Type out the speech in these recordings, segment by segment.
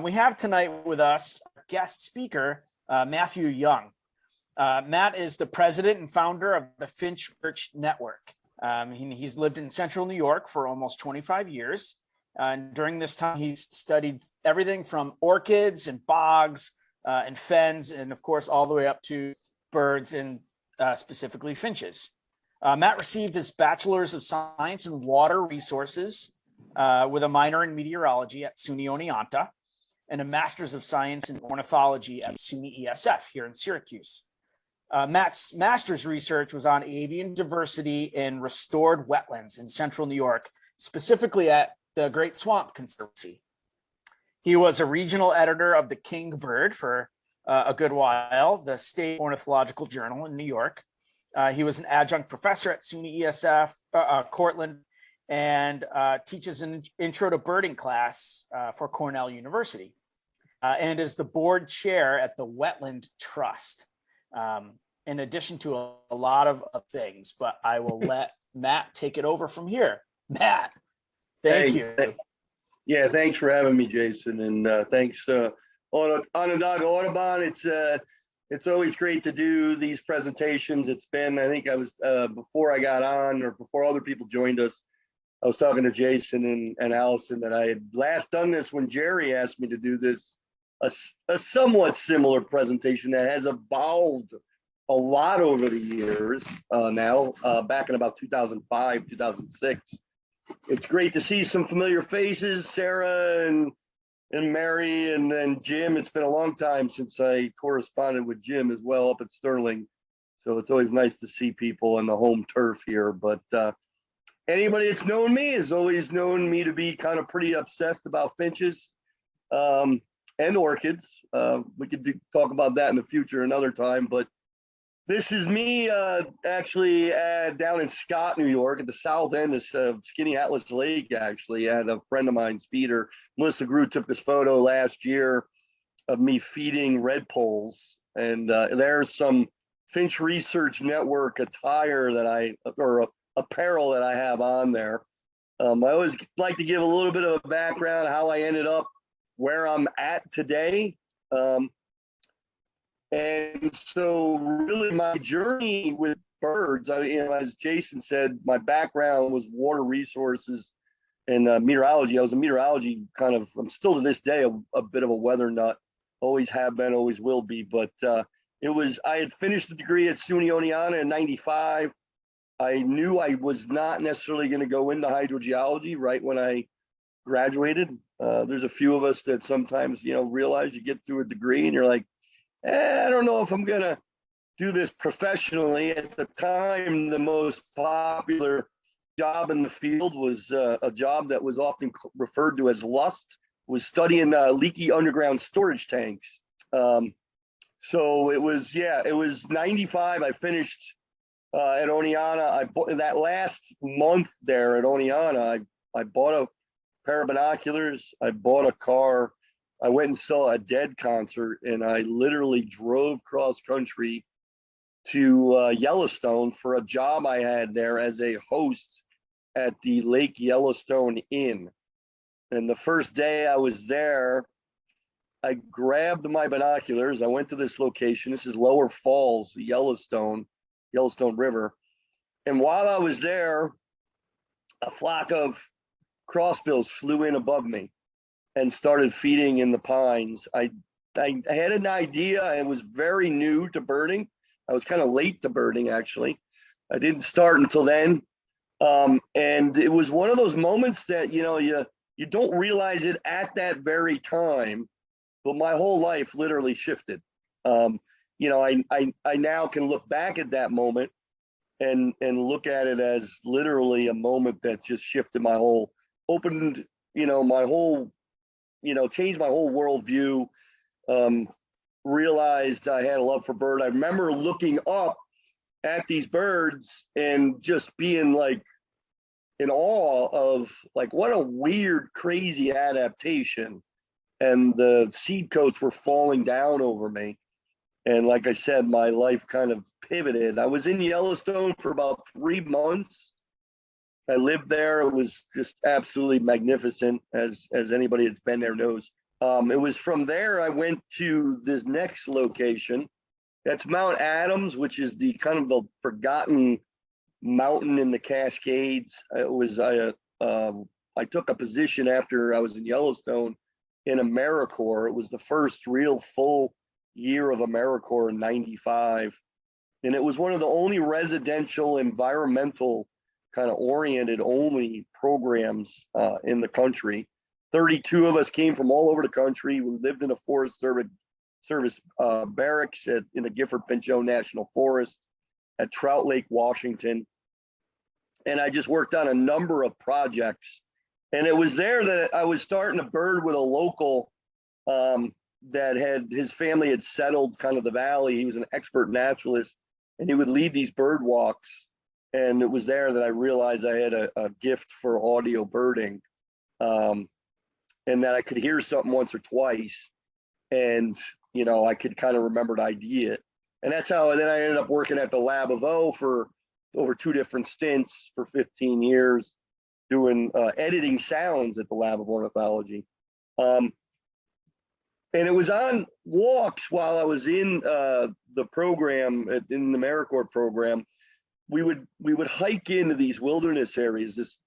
We have tonight with us guest speaker, Matthew Young. Matt is the president and founder of the Finch Research Network. He's lived in central New York for almost 25 years. And during this time, he's studied everything from orchids and bogs and fens, and of course, all the way up to birds and specifically finches. Matt received his bachelor's of science in water resources with a minor in meteorology at SUNY Oneonta and a master's of science in ornithology at SUNY ESF here in Syracuse. Matt's master's research was on avian diversity in restored wetlands in central New York, specifically at the Great Swamp Conservancy. He was a regional editor of the King Bird for a good while, the State Ornithological Journal in New York. He was an adjunct professor at SUNY ESF, Cortland, and teaches an intro to birding class for Cornell University, and is the board chair at the Wetland Trust, in addition to a lot of things. But I will let Matt take it over from here. Matt, thank you. Yeah, thanks for having me, Jason, and thanks Onondaga Audubon. It's always great to do these presentations. It's been, I think I was, before I got on or before other people joined us, I was talking to Jason and Allison that I had last done this when Jerry asked me to do this, a somewhat similar presentation that has evolved a lot over the years now, back in about 2005, 2006. It's great to see some familiar faces, Sarah and Mary and Jim. It's been a long time since I corresponded with Jim as well up at Sterling. So it's always nice to see people on the home turf here. But anybody that's known me has always known me to be kind of pretty obsessed about finches and orchids. We could talk about that in the future another time. But this is me actually down in Scott, New York, at the south end of Skinny Atlas Lake, actually. I had a friend of mine, Speeder, Melissa Grew, took this photo last year of me feeding redpolls. And there's some Finch Research Network attire or apparel that I have on there. I always like to give a little bit of a background how I ended up where I'm at today. And so really my journey with birds, as Jason said, my background was water resources and meteorology. I was a meteorology I'm still to this day a bit of a weather nut, always have been, always will be. But I had finished the degree at SUNY Oneonta in '95. I knew I was not necessarily going to go into hydrogeology right when I graduated. There's a few of us that sometimes, realize you get through a degree and you're like, I don't know if I'm going to do this professionally. At the time, the most popular job in the field was a job that was often referred to as lust, was studying leaky underground storage tanks. So it was 95. I finished at Oneonta. I bought that last month there at Oneonta. I bought a pair of binoculars. I bought a car. I went and saw a Dead concert, and I literally drove cross country to Yellowstone for a job I had there as a host at the Lake Yellowstone Inn. And the first day I was there, I grabbed my binoculars. I went to this location. This is Lower Falls, Yellowstone River. And while I was there, a flock of crossbills flew in above me and started feeding in the pines. I had an idea. I was very new to birding. I was kind of late to birding, actually. I didn't start until then. And it was one of those moments that, you don't realize it at that very time, but my whole life literally shifted. I now can look back at that moment and look at it as literally a moment that just shifted my whole, opened, my whole, changed my whole worldview. Realized I had a love for bird. I remember looking up at these birds and just being like in awe of like, what a weird, crazy adaptation. And the seed coats were falling down over me. And like I said, my life kind of pivoted. I was in Yellowstone for about 3 months. I lived there. It was just absolutely magnificent, as anybody that's been there knows. It was from there I went to this next location. That's Mount Adams, which is the kind of the forgotten mountain in the Cascades. I took a position after I was in Yellowstone in AmeriCorps. It was the first real full year of AmeriCorps in '95. And it was one of the only residential environmental kind of oriented only programs in the country. 32 of us came from all over the country. We lived in a Forest Service barracks in the Gifford-Pinchot National Forest at Trout Lake, Washington. And I just worked on a number of projects. And it was there that I was starting to bird with a local that his family had settled kind of the valley. He was an expert naturalist, and he would lead these bird walks. And it was there that I realized I had a gift for audio birding, and that I could hear something once or twice, and I could kind of remember to ID it. And that's how then I ended up working at the Lab of O for over 2 different stints for 15 years, doing editing sounds at the Lab of Ornithology. And it was on walks while I was in the program, in the AmeriCorps program. We would hike into these wilderness areas, this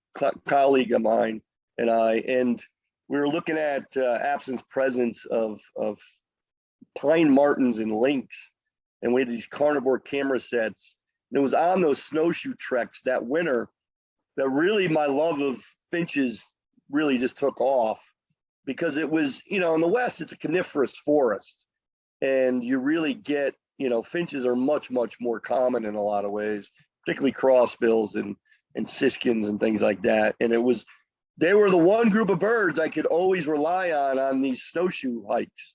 colleague of mine and we were looking at absence presence of pine martens and lynx, and we had these carnivore camera sets. And it was on those snowshoe treks that winter that really my love of finches really just took off, because it was, in the West, it's a coniferous forest, and you really get, finches are much, much more common in a lot of ways, particularly crossbills and siskins and things like that. And they were the one group of birds I could always rely on these snowshoe hikes.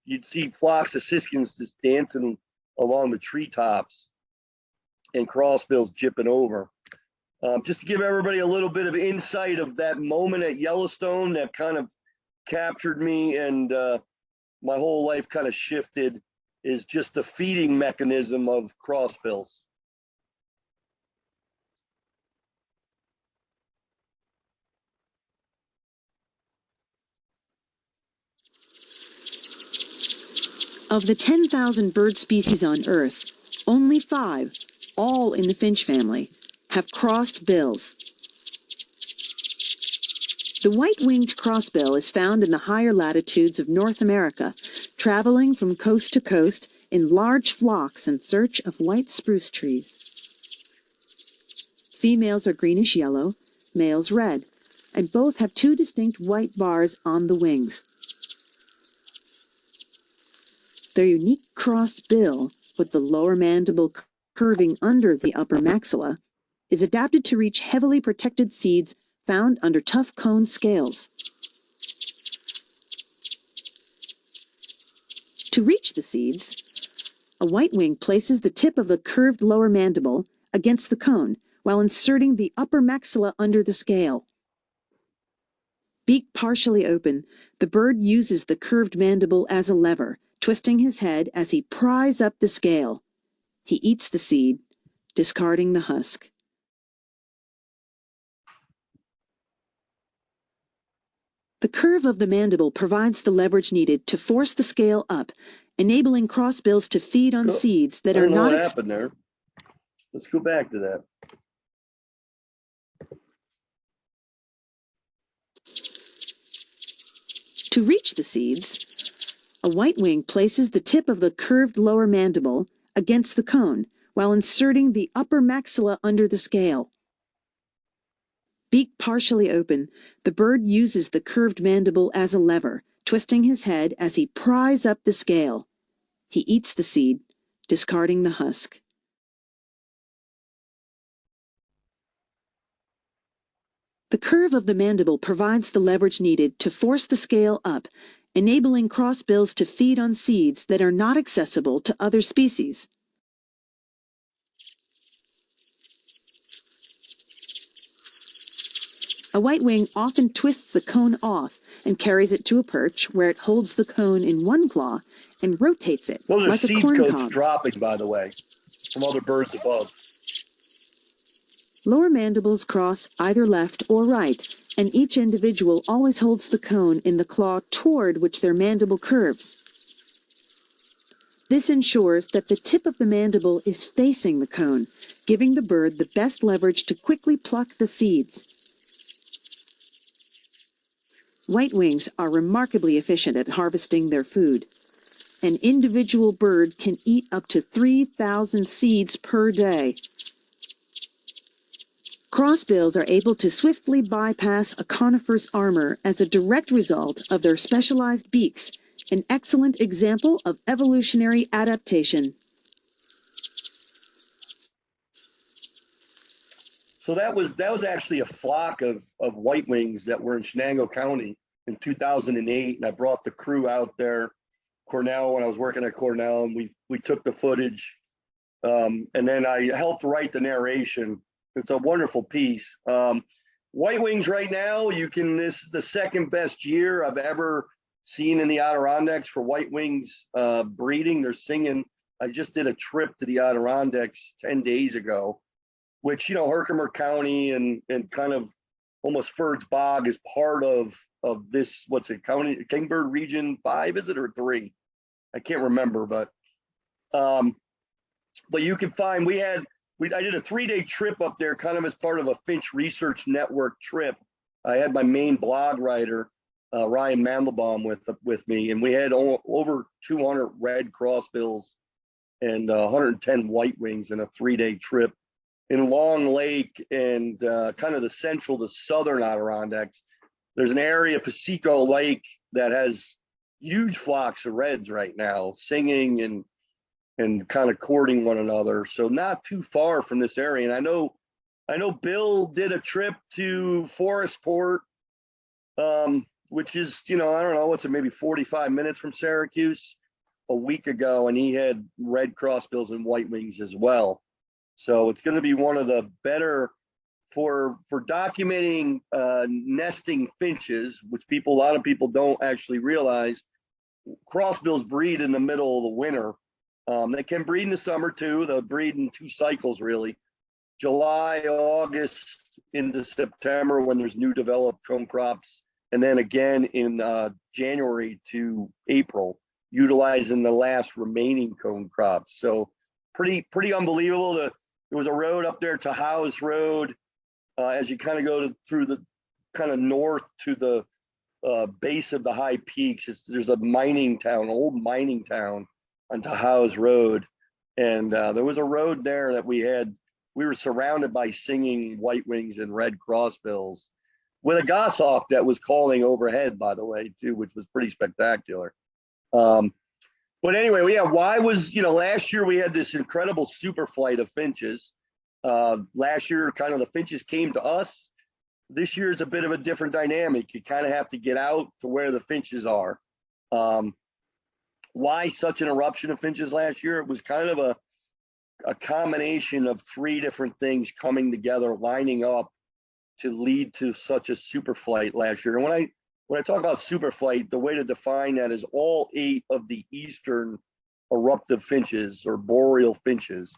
You'd see flocks of siskins just dancing along the treetops and crossbills jipping over. Just to give everybody a little bit of insight of that moment at Yellowstone that kind of captured me, and my whole life kind of shifted, is just the feeding mechanism of crossbills. Of the 10,000 bird species on Earth, only 5, all in the finch family, have crossed bills. The white-winged crossbill is found in the higher latitudes of North America, traveling from coast to coast in large flocks in search of white spruce trees. Females are greenish-yellow, males red, and both have 2 distinct white bars on the wings. Their unique crossed bill, with the lower mandible curving under the upper maxilla, is adapted to reach heavily protected seeds found under tough cone scales. To reach the seeds, a white-wing places the tip of the curved lower mandible against the cone while inserting the upper maxilla under the scale. Beak partially open, the bird uses the curved mandible as a lever, twisting his head as he pries up the scale. He eats the seed, discarding the husk. The curve of the mandible provides the leverage needed to force the scale up, enabling crossbills to feed on seeds that are not... I don't know what happened there. Let's go back to that. To reach the seeds, a white-wing places the tip of the curved lower mandible against the cone while inserting the upper maxilla under the scale. Beak partially open, the bird uses the curved mandible as a lever, twisting his head as he pries up the scale. He eats the seed, discarding the husk. The curve of the mandible provides the leverage needed to force the scale up, enabling crossbills to feed on seeds that are not accessible to other species. A white-wing often twists the cone off and carries it to a perch where it holds the cone in one claw and rotates it like a corn cob. Those are seed coats dropping, by the way, from other birds above. Lower mandibles cross either left or right, and each individual always holds the cone in the claw toward which their mandible curves. This ensures that the tip of the mandible is facing the cone, giving the bird the best leverage to quickly pluck the seeds. Whitewings are remarkably efficient at harvesting their food. An individual bird can eat up to 3,000 seeds per day. Crossbills are able to swiftly bypass a conifer's armor as a direct result of their specialized beaks, an excellent example of evolutionary adaptation. So that was actually a flock of whitewings that were in Shenango County in 2008, and I brought the crew out there, Cornell, when I was working at Cornell, and we took the footage, and then I helped write the narration. It's a wonderful piece. Whitewings right now, this is the second best year I've ever seen in the Adirondacks for whitewings breeding. They're singing. I just did a trip to the Adirondacks 10 days ago, which, Herkimer County and kind of almost Furd's Bog is part of this, what's it, county, Kingbird Region 5, is it, or 3? I can't remember, but you can find, I did a 3-day trip up there kind of as part of a Finch Research Network trip. I had my main blog writer, Ryan Mandelbaum with me, and we had over 200 red crossbills and 110 whitewings in a 3-day trip in Long Lake and kind of the central to southern Adirondacks. There's an area, Piseco Lake, that has huge flocks of reds right now, singing and kind of courting one another. So not too far from this area. And I know Bill did a trip to Forestport, which is, I don't know, what's it, maybe 45 minutes from Syracuse a week ago, and he had red crossbills and whitewings as well. So it's going to be one of the better for documenting nesting finches, which a lot of people don't actually realize. Crossbills breed in the middle of the winter. They can breed in the summer too. They'll breed in 2 cycles, really. July, August into September when there's new developed cone crops, and then again in January to April, utilizing the last remaining cone crops. So pretty unbelievable. There was a road up there, Tahoe's Road, as you kind of go through the kind of north to the base of the high peaks. There's a mining town, old mining town on Tahoe's Road, and there was a road there that we were surrounded by singing whitewings and red crossbills, with a goshawk that was calling overhead, by the way, too, which was pretty spectacular. But anyway, last year we had this incredible super flight of finches. Last year, kind of the finches came to us. This year is a bit of a different dynamic. You kind of have to get out to where the finches are. Why such an eruption of finches last year? It was kind of a combination of 3 different things coming together, lining up to lead to such a super flight last year. And when I talk about super flight, the way to define that is all 8 of the eastern eruptive finches or boreal finches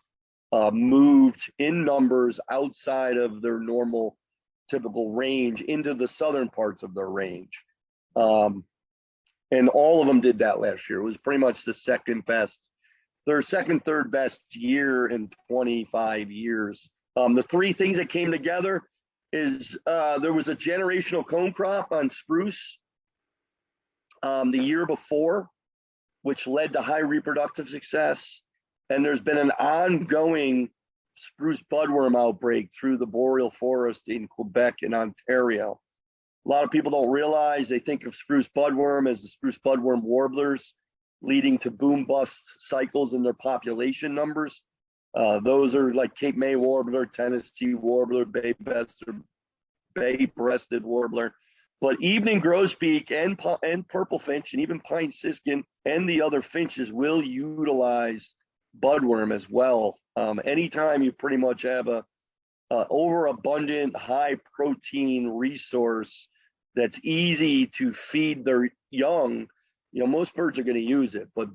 moved in numbers outside of their normal typical range into the southern parts of their range. And all of them did that last year. It was pretty much the third best year in 25 years. The 3 things that came together is there was a generational cone crop on spruce the year before, which led to high reproductive success. And there's been an ongoing spruce budworm outbreak through the boreal forest in Quebec and Ontario. A lot of people don't realize, they think of spruce budworm as the spruce budworm warblers, leading to boom bust cycles in their population numbers. Those are like Cape May warbler, Tennessee warbler, bay-breasted warbler. But evening grosbeak and purple finch and even pine siskin and the other finches will utilize budworm as well. Anytime you pretty much have a overabundant, high protein resource that's easy to feed their young, most birds are going to use it. But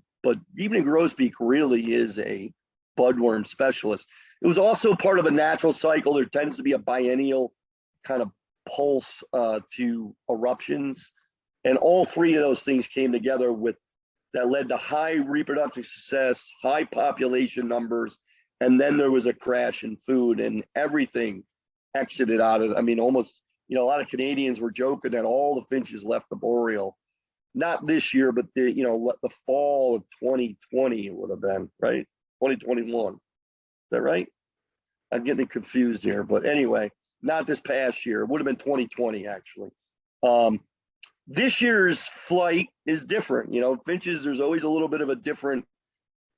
evening grosbeak really is a budworm specialist. It was also part of a natural cycle. There tends to be a biennial kind of pulse to eruptions. And all three of those things came together that led to high reproductive success, high population numbers, and then there was a crash in food, and everything exited out of, I mean, almost, a lot of Canadians were joking that all the finches left the boreal. Not this year, but the fall of 2020 would have been, right? 2021. Is that right? I'm getting confused here, but anyway, not this past year. It would have been 2020, actually. This year's flight is different. Finches, there's always a little bit of a different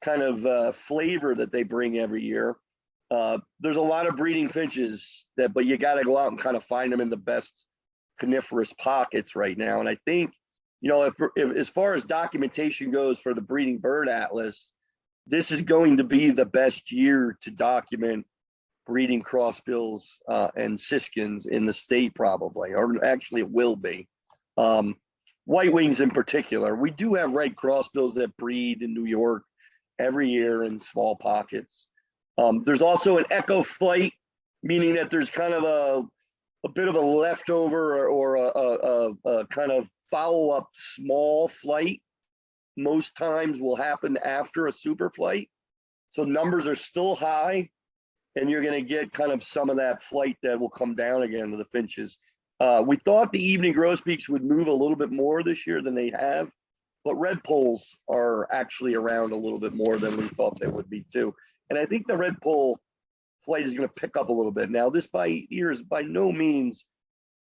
kind of flavor that they bring every year. There's a lot of breeding finches but you got to go out and kind of find them in the best coniferous pockets right now. And I think, if as far as documentation goes for the breeding bird atlas, this is going to be the best year to document breeding crossbills and siskins in the state, probably, or actually it will be. White wings in particular. We do have red crossbills that breed in New York every year in small pockets. There's also an echo flight, meaning that there's kind of a bit of a leftover or a kind of follow-up small flight. Most times will happen after a super flight. So numbers are still high, and you're going to get kind of some of that flight that will come down again to the finches. We thought the evening grosbeaks would move a little bit more this year than they have, but red poles are actually around a little bit more than we thought they would be too. And I think the red pole flight is going to pick up a little bit. Now, this year is by no means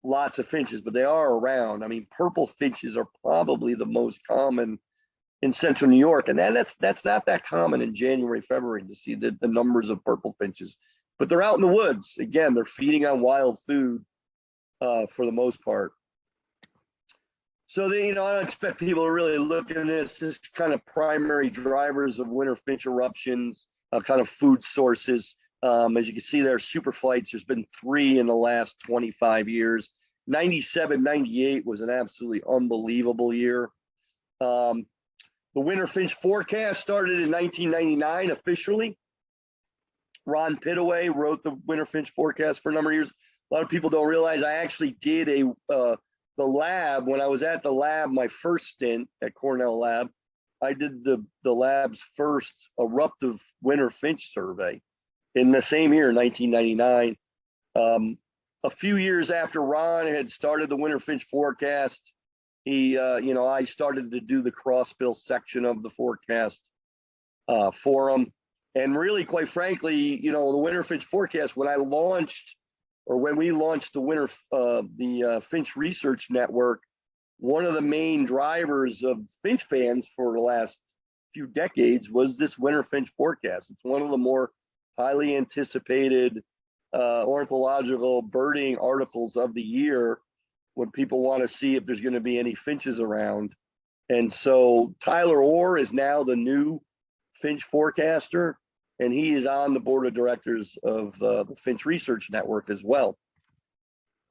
lots of finches, but they are around. I mean, purple finches are probably the most common in central New York, and that's not that common in January, February to see the numbers of purple finches. But they're out in the woods. Again, they're feeding on wild food for the most part. So I don't expect people to really look at this kind of primary drivers of winter finch eruptions, kind of food sources. As you can see, there are super flights. There's been 3 in the last 25 years. 97, 98 was an absolutely unbelievable year. The winter finch forecast started in 1999 officially. Ron Pittaway wrote the winter finch forecast for a number of years. A lot of people don't realize I actually did the lab. When I was at the lab, my first stint at Cornell Lab, I did the lab's first eruptive winter finch survey in the same year, 1999. A few years after Ron had started the winter finch forecast, I started to do the crossbill section of the forecast for him. And really, quite frankly, the winter finch forecast, when we launched the Finch Research Network, one of the main drivers of finch fans for the last few decades was this winter finch forecast. It's one of the more highly anticipated ornithological birding articles of the year when people want to see if there's going to be any finches around. And so Tyler Orr is now the new finch forecaster, and he is on the board of directors of the Finch Research Network as well.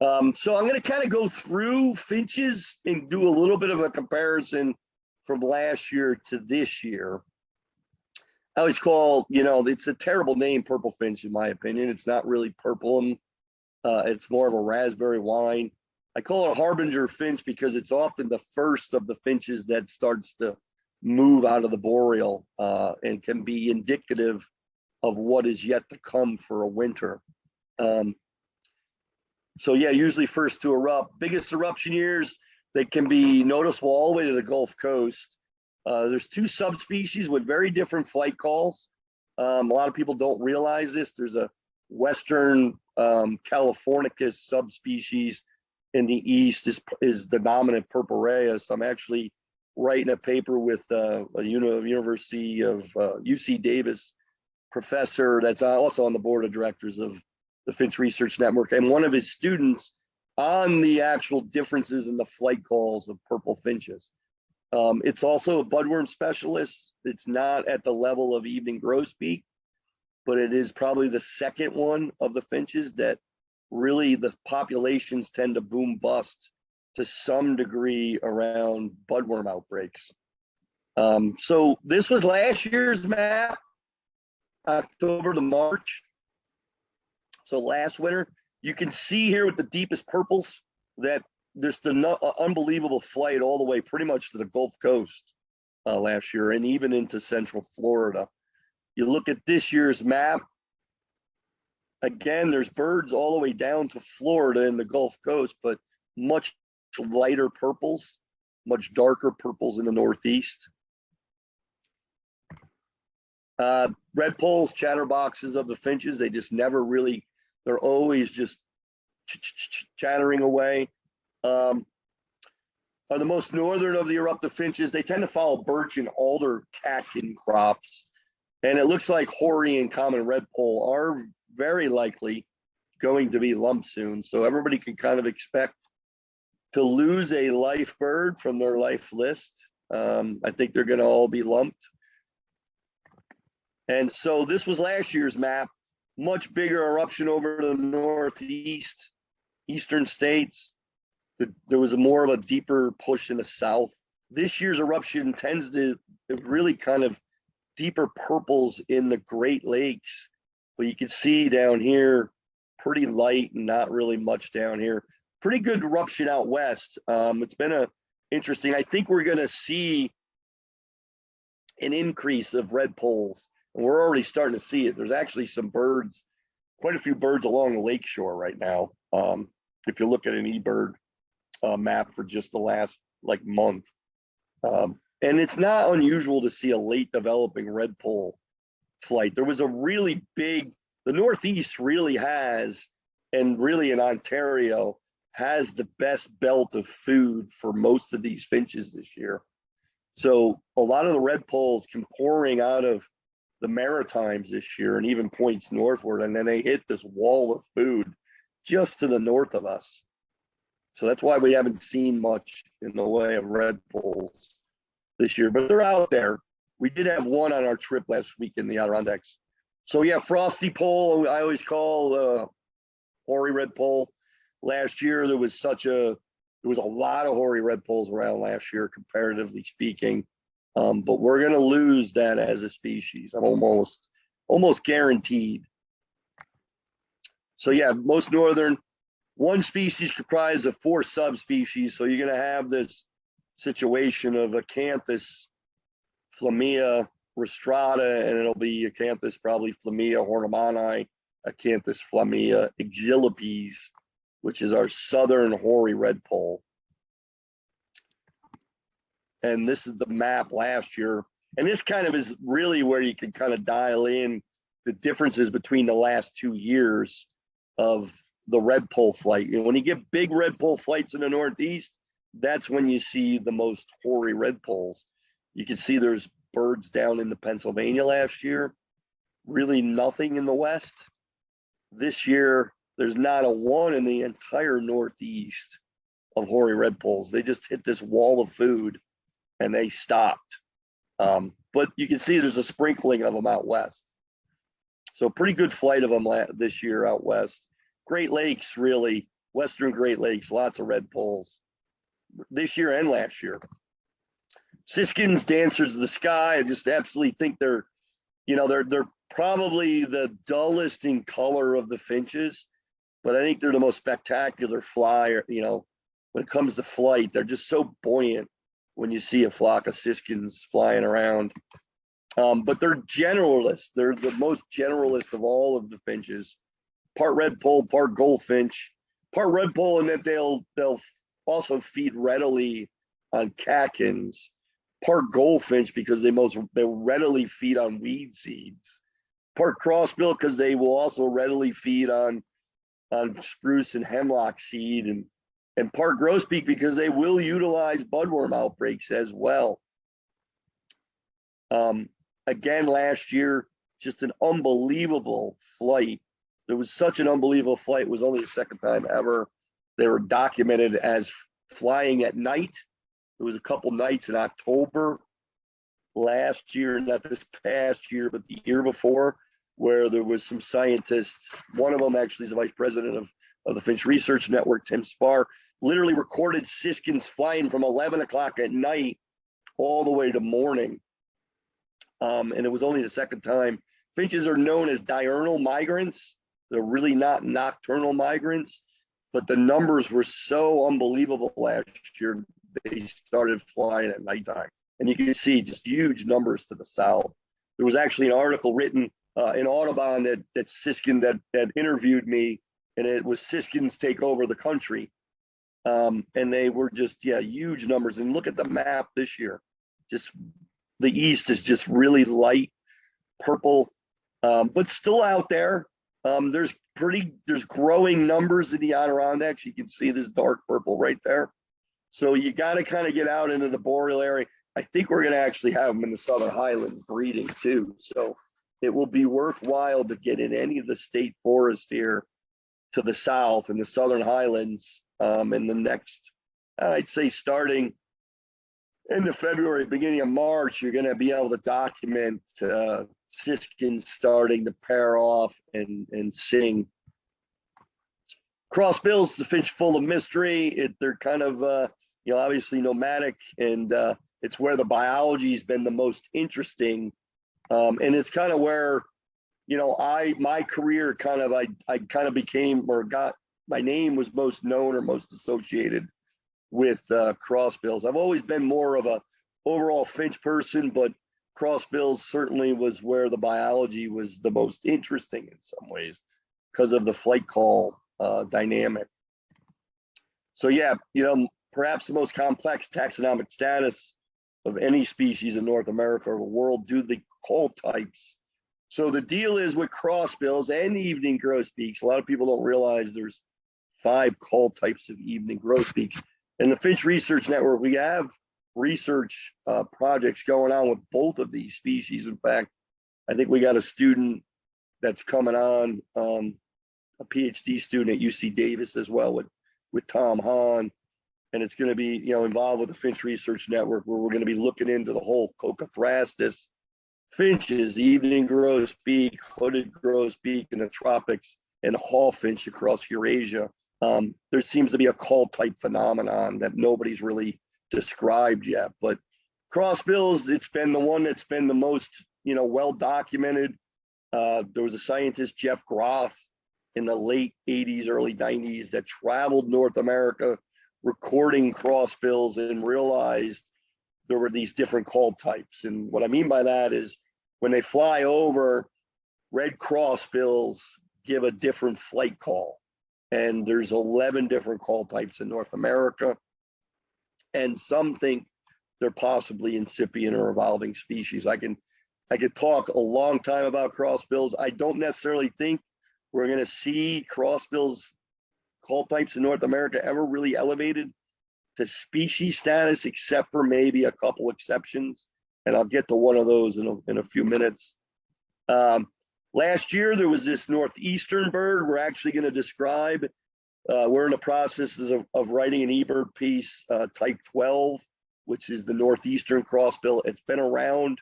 So I'm going to kind of go through finches and do a little bit of a comparison from last year to this year. I always call, it's a terrible name, purple finch, in my opinion. It's not really purple, and it's more of a raspberry wine. I call it a harbinger finch because it's often the first of the finches that starts to move out of the boreal and can be indicative of what is yet to come for a winter. So yeah, usually first to erupt. Biggest eruption years, they can be noticeable all the way to the Gulf Coast. There's 2 subspecies with very different flight calls. A lot of people don't realize this. There's a Western Californicus subspecies in the east is the dominant purpureus. I'm actually writing a paper with a University of UC Davis professor that's also on the board of directors of the Finch Research Network, and one of his students on the actual differences in the flight calls of purple finches. It's also a budworm specialist. It's not at the level of evening grosbeak, but it is probably the second one of the finches that really the populations tend to boom bust to some degree around budworm outbreaks. So this was last year's map, October to March. So last winter, You can see here with the deepest purples that there's the unbelievable flight all the way pretty much to the Gulf Coast last year, and even into Central Florida. You look at this year's map, again, there's birds all the way down to Florida and the Gulf Coast, but much lighter purples, much darker purples in the Northeast. Red poles, chatterboxes of the finches, they just never really, they're always just chattering away. Are the most northern of the eruptive finches. They tend to follow birch and alder catkin crops. And it looks like hoary and common red pole are very likely going to be lumped soon. So everybody can kind of expect to lose a life bird from their life list. I think they're going to all be lumped. And so this was last year's map, much bigger eruption over the Northeast, eastern states. There was more of a deeper push in the south. This year's eruption tends to really kind of deeper purples in the Great Lakes. But you can see down here, pretty light and not really much down here. Pretty good eruption out west. It's been interesting. I think we're going to see an increase of red poles. And we're already starting to see it. There's actually some birds, quite a few birds along the lakeshore right now. If you look at an eBird map for just the last month. And it's not unusual to see a late developing red pole flight. There was a really big, the Northeast really has, and really in Ontario, has the best belt of food for most of these finches this year. So a lot of the red poles come pouring out of the Maritimes this year and even points northward, and then they hit this wall of food just to the north of us. So that's why we haven't seen much in the way of red poles this year, but they're out there. We did have one on our trip last week in the Adirondacks. So yeah, frosty pole, I always call hoary red pole. Last year, there was a lot of hoary red poles around last year, comparatively speaking. But we're going to lose that as a species. I'm almost guaranteed. So yeah, most northern, one species comprised of 4 subspecies. So you're going to have this situation of Acanthus flammea rostrata, and it'll be Acanthus probably flammea hornemani, Acanthus flammea exilipes, which is our southern hoary red pole. And this is the map last year. And this kind of is really where you can kind of dial in the differences between the last 2 years of the red pole flight. When you get big red pole flights in the Northeast, that's when you see the most hoary red poles. You can see there's birds down into Pennsylvania last year, really nothing in the West. This year, there's not a one in the entire Northeast of hoary red poles. They just hit this wall of food and they stopped. But you can see there's a sprinkling of them out west. So pretty good flight of them this year out west. Great Lakes, really, Western Great Lakes, lots of red poles this year and last year. Siskins, Dancers of the Sky, I just absolutely think they're probably the dullest in color of the finches, but I think they're the most spectacular flyer. When it comes to flight, they're just so buoyant when you see a flock of siskins flying around. But they're generalists. They're the most generalist of all of the finches. Part red pole, part goldfinch. Part red pole in that they'll also feed readily on catkins. Part goldfinch because they readily feed on weed seeds. Part crossbill because they will also readily feed on spruce and hemlock seed, and part grosbeak because they will utilize budworm outbreaks as well. Again, last year, just an unbelievable flight. There was such an unbelievable flight. It was only the second time ever they were documented as flying at night. There was a couple nights in October last year, not this past year, but the year before, where there was some scientists. One of them actually is the vice president of the Finch Research Network, Tim Spar, literally recorded siskins flying from 11 o'clock at night all the way to morning. And it was only the second time. Finches are known as diurnal migrants. They're really not nocturnal migrants, but the numbers were so unbelievable last year. They started flying at nighttime, and you can see just huge numbers to the south. There was actually an article written in Audubon that Siskin that interviewed me, and it was Siskin's take over the country. And they were just, huge numbers. And look at the map this year. Just the east is just really light purple, but still out there. There's growing numbers in the Adirondacks. You can see this dark purple right there. So you got to kind of get out into the boreal area. I think we're going to actually have them in the Southern Highlands breeding too. So it will be worthwhile to get in any of the state forests here to the south and the Southern Highlands in the next, I'd say starting end of February, beginning of March, you're going to be able to document siskins starting to pair off and sing. Crossbills, the finch full of mystery. They're kind of, obviously nomadic, and it's where the biology has been the most interesting. And it's kind of where, my career I kind of became or got, my name was most known or most associated with crossbills. I've always been more of a overall finch person, but crossbills certainly was where the biology was the most interesting in some ways because of the flight call dynamic. So perhaps the most complex taxonomic status of any species in North America or the world due to the call types. So the deal is with crossbills and evening grosbeaks, a lot of people don't realize there's 5 call types of evening grosbeaks. In the Finch Research Network, we have research projects going on with both of these species. In fact, I think we got a student that's coming on, a PhD student at UC Davis as well with Tom Hahn. And it's going to be, involved with the Finch Research Network, where we're going to be looking into the whole Cocothrastus finches, evening grosbeak, hooded grosbeak in the tropics, and hall finch across Eurasia. There seems to be a call type phenomenon that nobody's really described yet, but crossbills, it's been the one that's been the most, well documented. There was a scientist, Jeff Groff, in the late 80s, early 90s that traveled North America recording crossbills and realized there were these different call types. And what I mean by that is when they fly over, red crossbills give a different flight call. And there's 11 different call types in North America. And some think they're possibly incipient or evolving species. I could talk a long time about crossbills. I don't necessarily think we're going to see crossbills call types in North America ever really elevated to species status, except for maybe a couple exceptions. And I'll get to one of those in a few minutes. Last year, there was this northeastern bird we're actually going to describe. We're in the process of writing an eBird piece, type 12, which is the northeastern crossbill. It's been around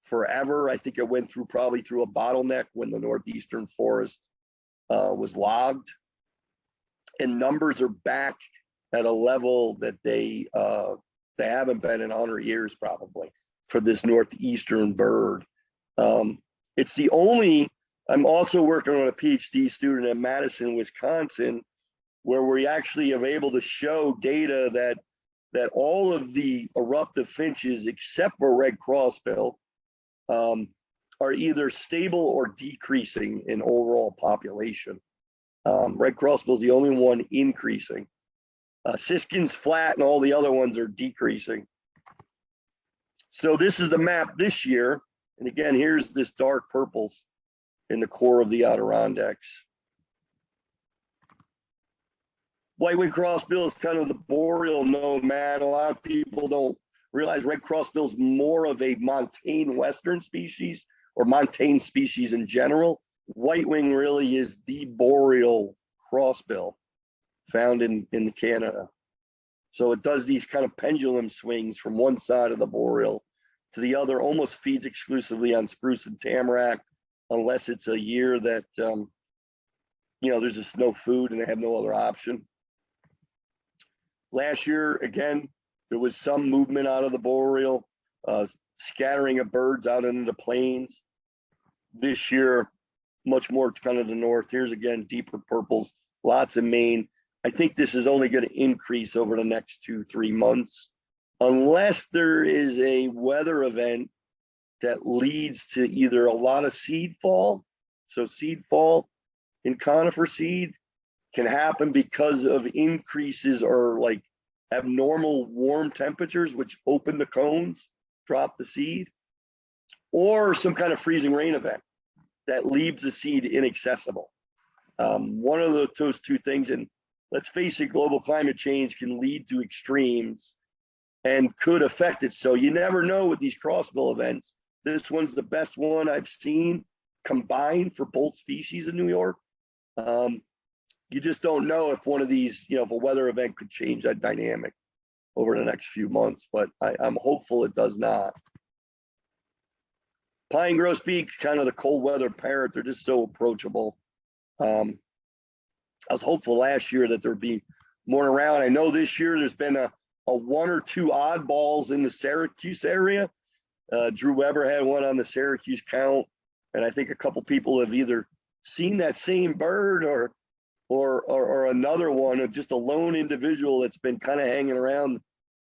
forever. I think it went probably through a bottleneck when the northeastern forest was logged. And numbers are back at a level that they haven't been in 100 years probably for this northeastern bird. It's the only, I'm also working on a PhD student in Madison, Wisconsin, where we actually are able to show data that all of the eruptive finches, except for red crossbill, are either stable or decreasing in overall population. Red crossbill is the only one increasing. Siskin's flat and all the other ones are decreasing. So this is the map this year. And again, here's this dark purples in the core of the Adirondacks. White-winged crossbill is kind of the boreal nomad. A lot of people don't realize red crossbill is more of a montane western species or montane species in general. White-wing really is the boreal crossbill found in Canada. So it does these kind of pendulum swings from one side of the boreal to the other, almost feeds exclusively on spruce and tamarack, unless it's a year that, there's just no food and they have no other option. Last year, again, there was some movement out of the boreal, scattering of birds out into the plains. This year, much more kind of the north. Here's again, deeper purples, lots in Maine. I think this is only going to increase over the next 2-3 months, unless there is a weather event that leads to either a lot of seed fall. So seed fall in conifer seed can happen because of increases or like abnormal warm temperatures, which open the cones, drop the seed, or some kind of freezing rain event that leaves the seed inaccessible. One of those two things, and let's face it, global climate change can lead to extremes and could affect it. So you never know with these crossbill events. This one's the best one I've seen combined for both species in New York. You just don't know if one of these, if a weather event could change that dynamic over the next few months, but I'm hopeful it does not. Pine grosbeaks, kind of the cold weather parent, they're just so approachable. I was hopeful last year that there'd be more around. I know this year there's been a 1 or 2 oddballs in the Syracuse area. Drew Weber had one on the Syracuse count, and I think a couple people have either seen that same bird or another one of just a lone individual that's been kind of hanging around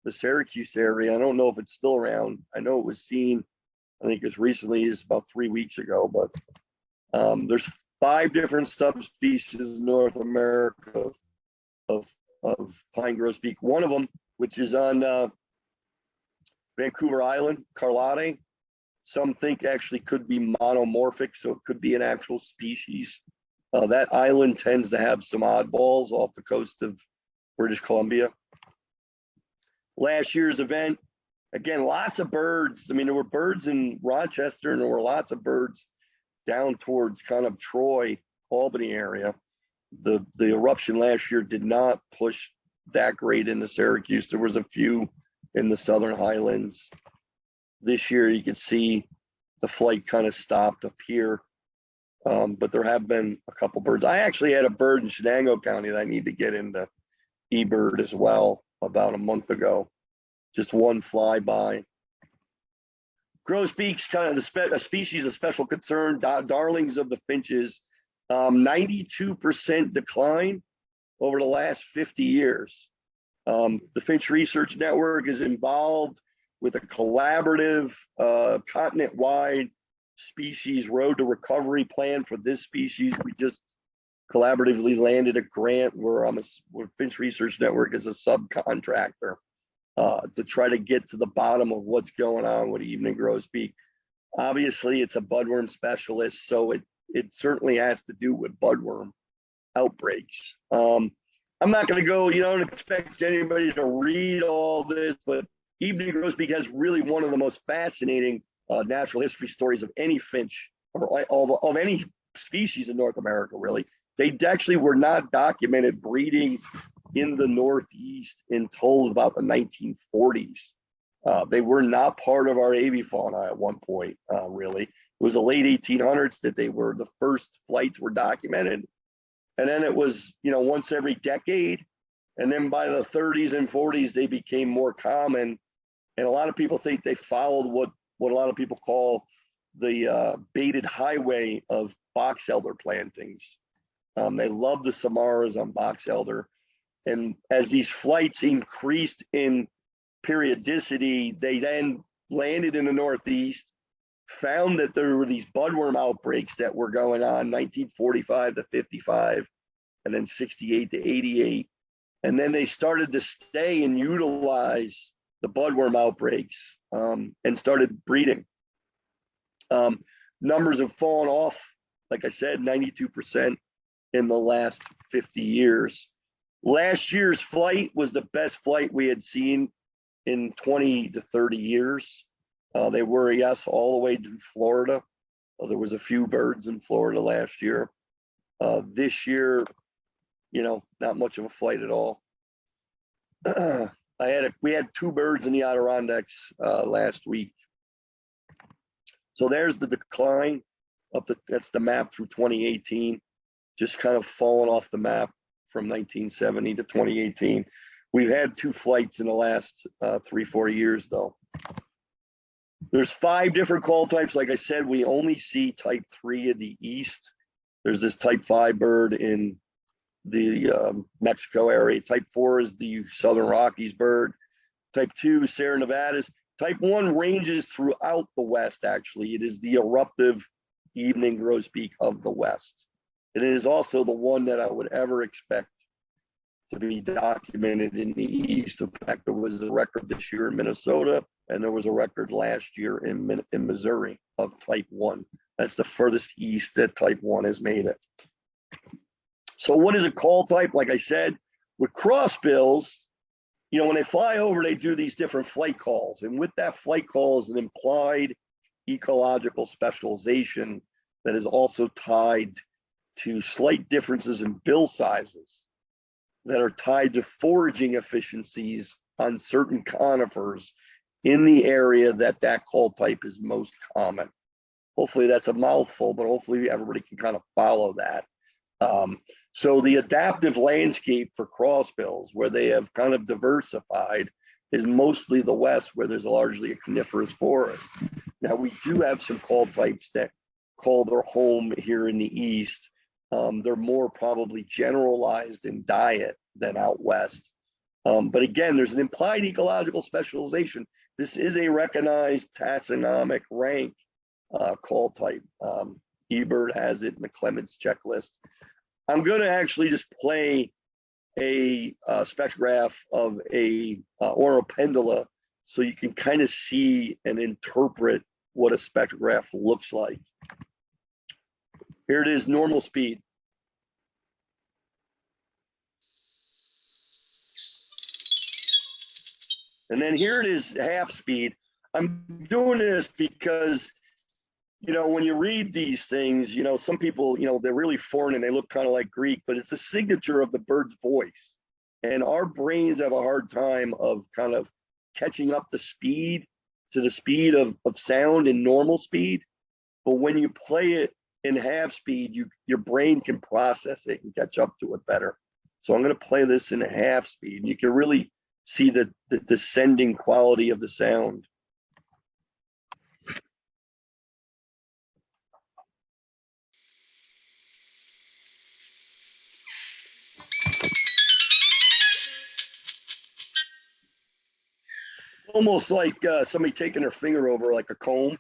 the Syracuse area. I don't know if it's still around. I know it was seen, I think as recently as about 3 weeks ago, but there's 5 different subspecies in North America of pine grosbeak. One of them, which is on Vancouver Island, Carlotta, some think actually could be monomorphic, so it could be an actual species. That island tends to have some oddballs off the coast of British Columbia. Last year's event, again, lots of birds. I mean, there were birds in Rochester, and there were lots of birds down towards kind of Troy, Albany area. The eruption last year did not push that great into Syracuse. There was a few in the Southern Highlands. This year, you could see the flight kind of stopped up here, but there have been a couple birds. I actually had a bird in Shenango County that I need to get into eBird as well about a month ago. Just one flyby. Grosbeaks, kind of a species of special concern, darlings of the finches, 92% decline over the last 50 years. The Finch Research Network is involved with a collaborative continent-wide species road to recovery plan for this species. We just collaboratively landed a grant where Finch Research Network is a subcontractor to try to get to the bottom of what's going on with evening grosbeak. Obviously, it's a budworm specialist, so it certainly has to do with budworm outbreaks. I'm not going to go, you don't expect anybody to read all this, but evening grosbeak has really one of the most fascinating natural history stories of any finch or of any species in North America, really. They actually were not documented breeding in the Northeast until about the 1940s. They were not part of our avifauna at one point, really. It was the late 1800s that the first flights were documented. And then it was, once every decade. And then by the 30s and 40s, they became more common. And a lot of people think they followed what a lot of people call the baited highway of box elder plantings. They love the samaras on box elder. And as these flights increased in periodicity, they then landed in the Northeast, found that there were these budworm outbreaks that were going on 1945 to 55, and then 68 to 88. And then they started to stay and utilize the budworm outbreaks and started breeding. Numbers have fallen off, like I said, 92% in the last 50 years. Last year's flight was the best flight we had seen in 20 to 30 years. They were, yes, all the way to Florida. There was a few birds in Florida last year. This year, not much of a flight at all. We had 2 birds in the Adirondacks last week. So there's the decline that's the map through 2018, just kind of falling off the map from 1970 to 2018. We've had 2 flights in the last 3-4 years, though. There's 5 different call types. Like I said, we only see type 3 in the east There's this type 5 bird in the Mexico area. Type 4 is the Southern Rockies bird. Type 2, Sierra Nevadas. Type 1 ranges throughout the West, actually. It is the eruptive evening grosbeak of the West. And it is also the one that I would ever expect to be documented in the East. In fact, there was a record this year in Minnesota, and there was a record last year in Missouri of type 1. That's the furthest east that type 1 has made it. So what is a call type? Like I said, with crossbills, you know, when they fly over, they do these different flight calls. And with that flight call is an implied ecological specialization that is also tied to slight differences in bill sizes that are tied to foraging efficiencies on certain conifers in the area that that call type is most common. Hopefully that's a mouthful, but hopefully everybody can kind of follow that. So the adaptive landscape for crossbills, where they have kind of diversified, is mostly the West, where there's largely a coniferous forest. Now, we do have some call types that call their home here in the East. They're more probably generalized in diet than out West. But again, there's an implied ecological specialization. This is a recognized taxonomic rank call type. eBird has it in the Clements checklist. I'm going to actually just play a spectrograph of a Onondaga so you can kind of see and interpret what a spectrograph looks like. Here it is, normal speed. And then here it is, half speed. I'm doing this because, you know, when you read these things, you know, some people, you know, they're really foreign and they look kind of like Greek, but it's a signature of the bird's voice. And our brains have a hard time of kind of catching up the speed to the speed of sound in normal speed. But when you play it in half speed, your brain can process it and catch up to it better. So I'm going to play this in half speed. And you can really see the descending quality of the sound. Almost like somebody taking their finger over like a comb.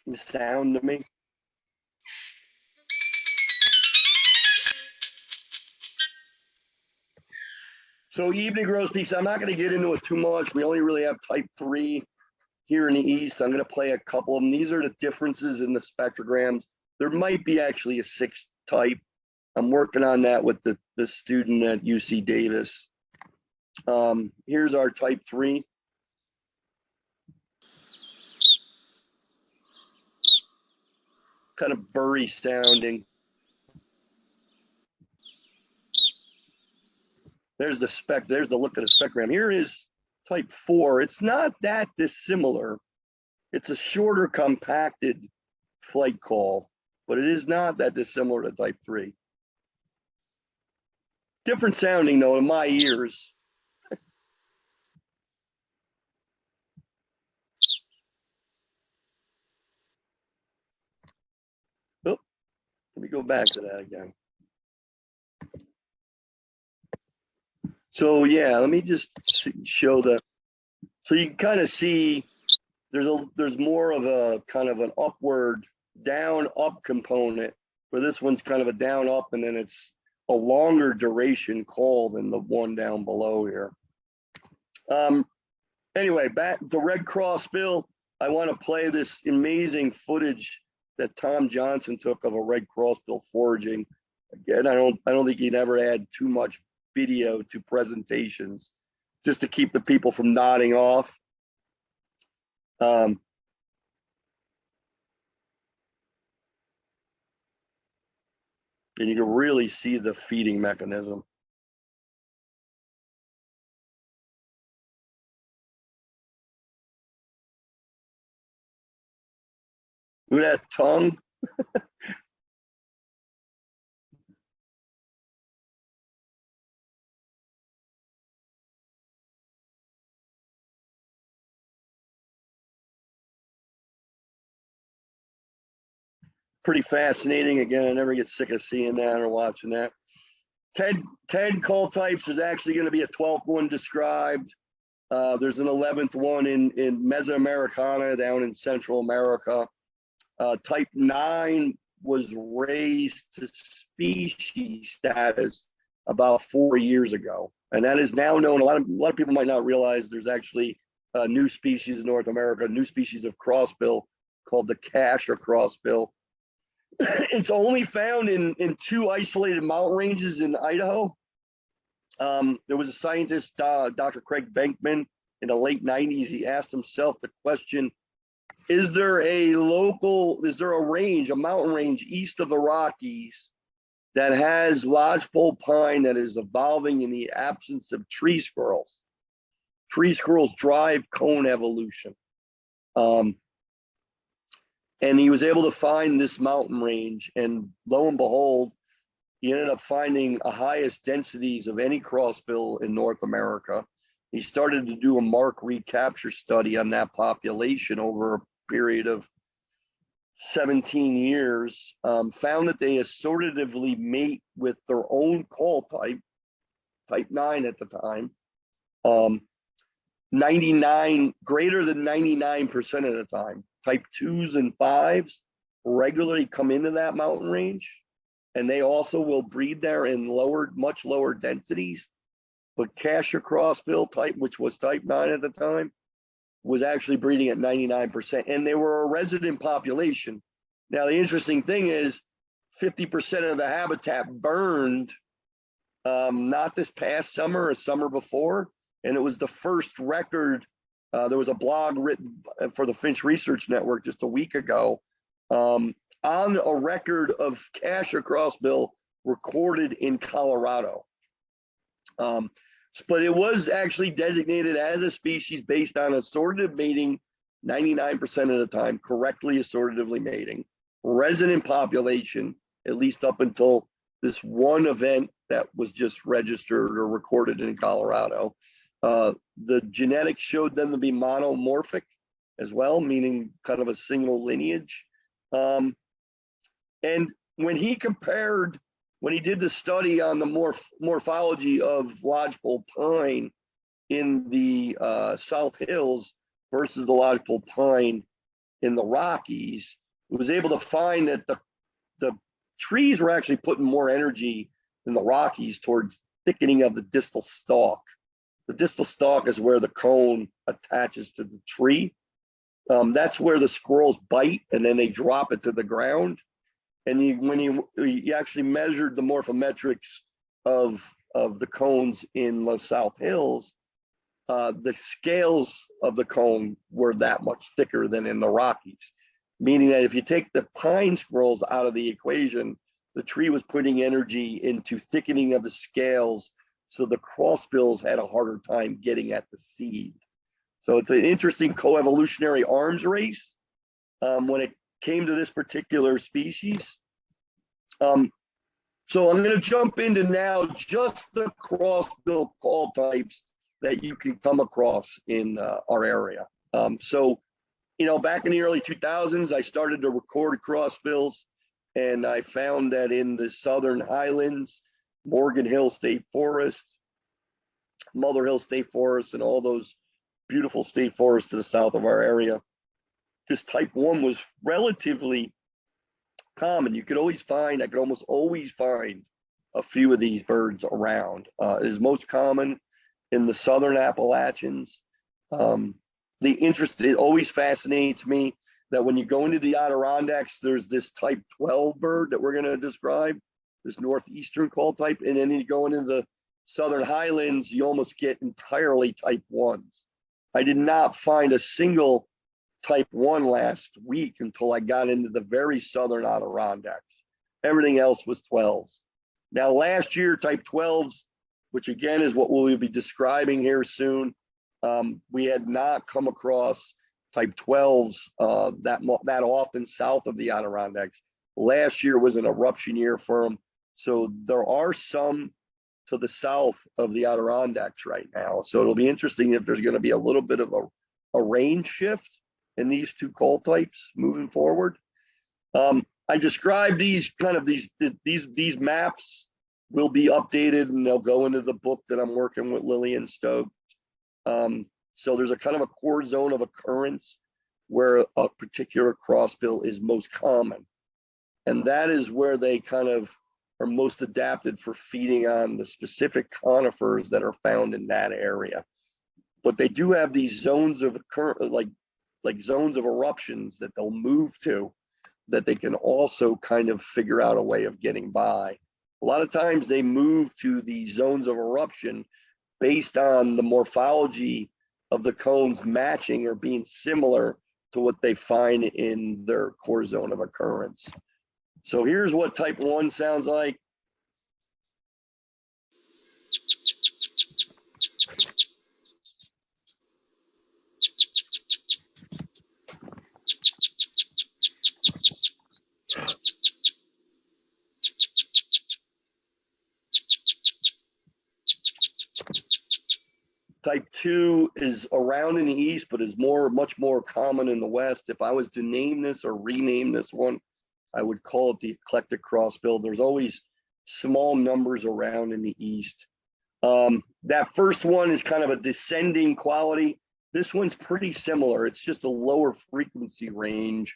The sound to me. So evening grosbeaks, I'm not going to get into it too much. We only really have type 3 here in the East. I'm going to play a couple of them. These are the differences in the spectrograms. There might be actually a 6th type. I'm working on that with the student at UC Davis. Here's our type 3. Kind of burry sounding. There's the look at the spectrogram. Here is type 4. It's not that dissimilar. It's a shorter compacted flight call, but it is not that dissimilar to type 3. Different sounding though in my ears. Oh, let me go back to that again. So yeah, let me just show the, so you can kind of see there's more of a kind of an upward down up component, where this one's kind of a down up, and then it's a longer duration call than the one down below here. Anyway, back to red crossbill. I want to play this amazing footage that Tom Johnson took of a red crossbill foraging. Again, I don't think he'd ever add too much video to presentations just to keep the people from nodding off. And you can really see the feeding mechanism. Look at that tongue. pretty fascinating. Again, I never get sick of seeing that or watching that. 10 call types is actually going to be a 12th one described. There's an 11th one in Mesoamericana down in Central America. Type 9 was raised to species status about 4 years ago, and that is now known. A lot of people might not realize there's actually a new species in North America, a new species of crossbill called the Kasha crossbill. It's only found in 2 isolated mountain ranges in Idaho. There was a scientist, Dr. Craig Bankman, in the late 90s. He asked himself the question, is there a range, a mountain range east of the Rockies that has lodgepole pine that is evolving in the absence of tree squirrels? Tree squirrels drive cone evolution. And he was able to find this mountain range, and lo and behold, he ended up finding the highest densities of any crossbill in North America. He started to do a mark recapture study on that population over a period of 17 years, found that they assortatively mate with their own call type, type 9 at the time. 99, greater than 99% of the time. Type 2s and 5s regularly come into that mountain range, and they also will breed there in much lower densities. But Kasha crossbill type, which was type 9 at the time, was actually breeding at 99%, and they were a resident population. Now, the interesting thing is 50% of the habitat burned, not this past summer, a summer before, and it was the first record. There was a blog written for the Finch Research Network just a week ago on a record of Kasha crossbill recorded in Colorado. But it was actually designated as a species based on assortative mating 99% of the time, correctly assortatively mating, resident population, at least up until this one event that was just registered or recorded in Colorado. The genetics showed them to be monomorphic as well, meaning kind of a single lineage. And when he did the study on the morphology of lodgepole pine in the South Hills versus the lodgepole pine in the Rockies, he was able to find that the trees were actually putting more energy in the Rockies towards thickening of the distal stalk. The distal stalk is where the cone attaches to the tree. That's where the squirrels bite and then they drop it to the ground. And when you actually measured the morphometrics of the cones in the South Hills, the scales of the cone were that much thicker than in the Rockies, meaning that if you take the pine squirrels out of the equation, the tree was putting energy into thickening of the scales, so the crossbills had a harder time getting at the seed. So it's an interesting coevolutionary arms race when it came to this particular species. So I'm going to jump into now just the crossbill call types that you can come across in our area. So, back in the early 2000s, I started to record crossbills, and I found that in the Southern Highlands, Morgan Hill State Forest, Mother Hill State Forest, and all those beautiful state forests to the south of our area, this type 1 was relatively common. I could almost always find a few of these birds around. It is most common in the Southern Appalachians. It always fascinates me that when you go into the Adirondacks, there's this type 12 bird that we're going to describe, this northeastern call type, and then you go into the Southern Highlands, you almost get entirely type 1s. I did not find a single type 1 last week until I got into the very southern Adirondacks. Everything else was 12s. Now, last year, type 12s, which again is what we'll be describing here soon, we had not come across type 12s that often south of the Adirondacks. Last year was an eruption year for them. So there are some to the south of the Adirondacks right now. So it'll be interesting if there's going to be a little bit of a range shift in these two call types moving forward. I describe these these maps will be updated, and they'll go into the book that I'm working with Lillian Stokes. So there's a kind of a core zone of occurrence where a particular crossbill is most common. And that is where they kind of are most adapted for feeding on the specific conifers that are found in that area. But they do have these zones of like zones of eruptions that they'll move to, that they can also kind of figure out a way of getting by. A lot of times they move to these zones of eruption based on the morphology of the cones matching or being similar to what they find in their core zone of occurrence. So here's what type 1 sounds like. Type 2 is around in the east, but is much more common in the west. If I was to name this or rename this one, I would call it the eclectic crossbill. There's always small numbers around in the east. That first one is kind of a descending quality. This one's pretty similar. It's just a lower frequency range.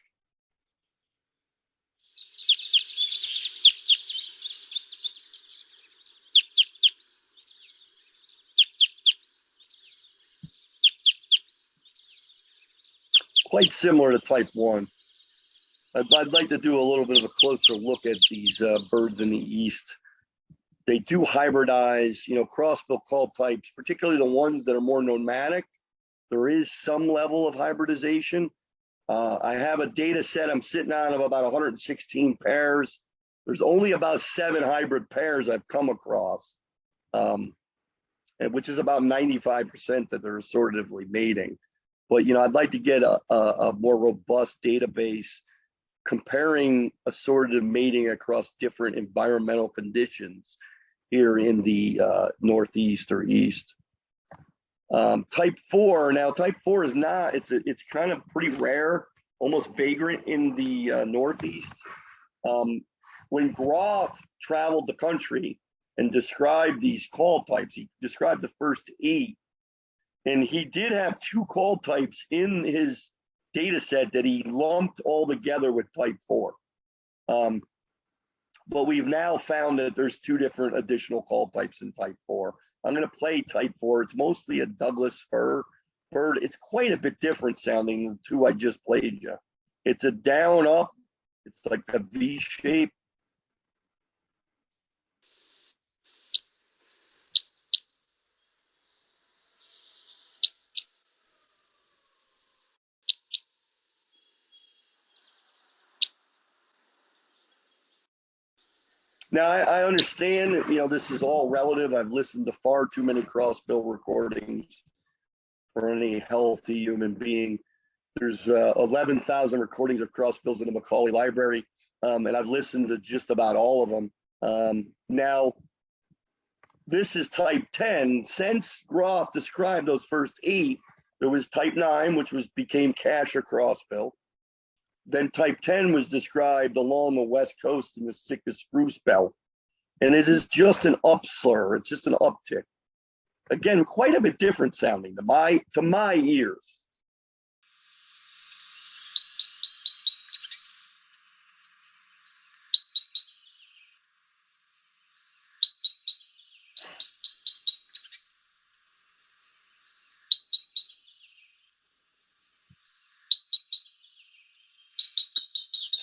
Quite similar to type 1. I'd like to do a little bit of a closer look at these birds in the east. They do hybridize, you know, crossbill call types, particularly the ones that are more nomadic. There is some level of hybridization. I have a data set I'm sitting on of about 116 pairs. There's only about 7 hybrid pairs I've come across, which is about 95% that they're assortatively mating. But, you know, I'd like to get a more robust database comparing assortative mating across different environmental conditions here in the northeast or east. Type 4, now type 4 is not, it's kind of pretty rare, almost vagrant in the northeast. When Groth traveled the country and described these call types, he described the first 8, and he did have 2 call types in his data set that he lumped all together with type 4. But we've now found that there's 2 different additional call types in type 4. I'm going to play type 4. It's mostly a Douglas fir bird. It's quite a bit different sounding than the 2 I just played you. It's a down up. It's like a V shape. Now, I understand that, you know, this is all relative. I've listened to far too many crossbill recordings for any healthy human being. There's 11,000 recordings of crossbills in the Macaulay Library, and I've listened to just about all of them. Now, this is type 10. Since Groth described those first 8, there was type 9, which became Kasher crossbill. Then type 10 was described along the west coast in the Sitka spruce belt. And it is just an upslur. It's just an uptick. Again, quite a bit different sounding to my ears.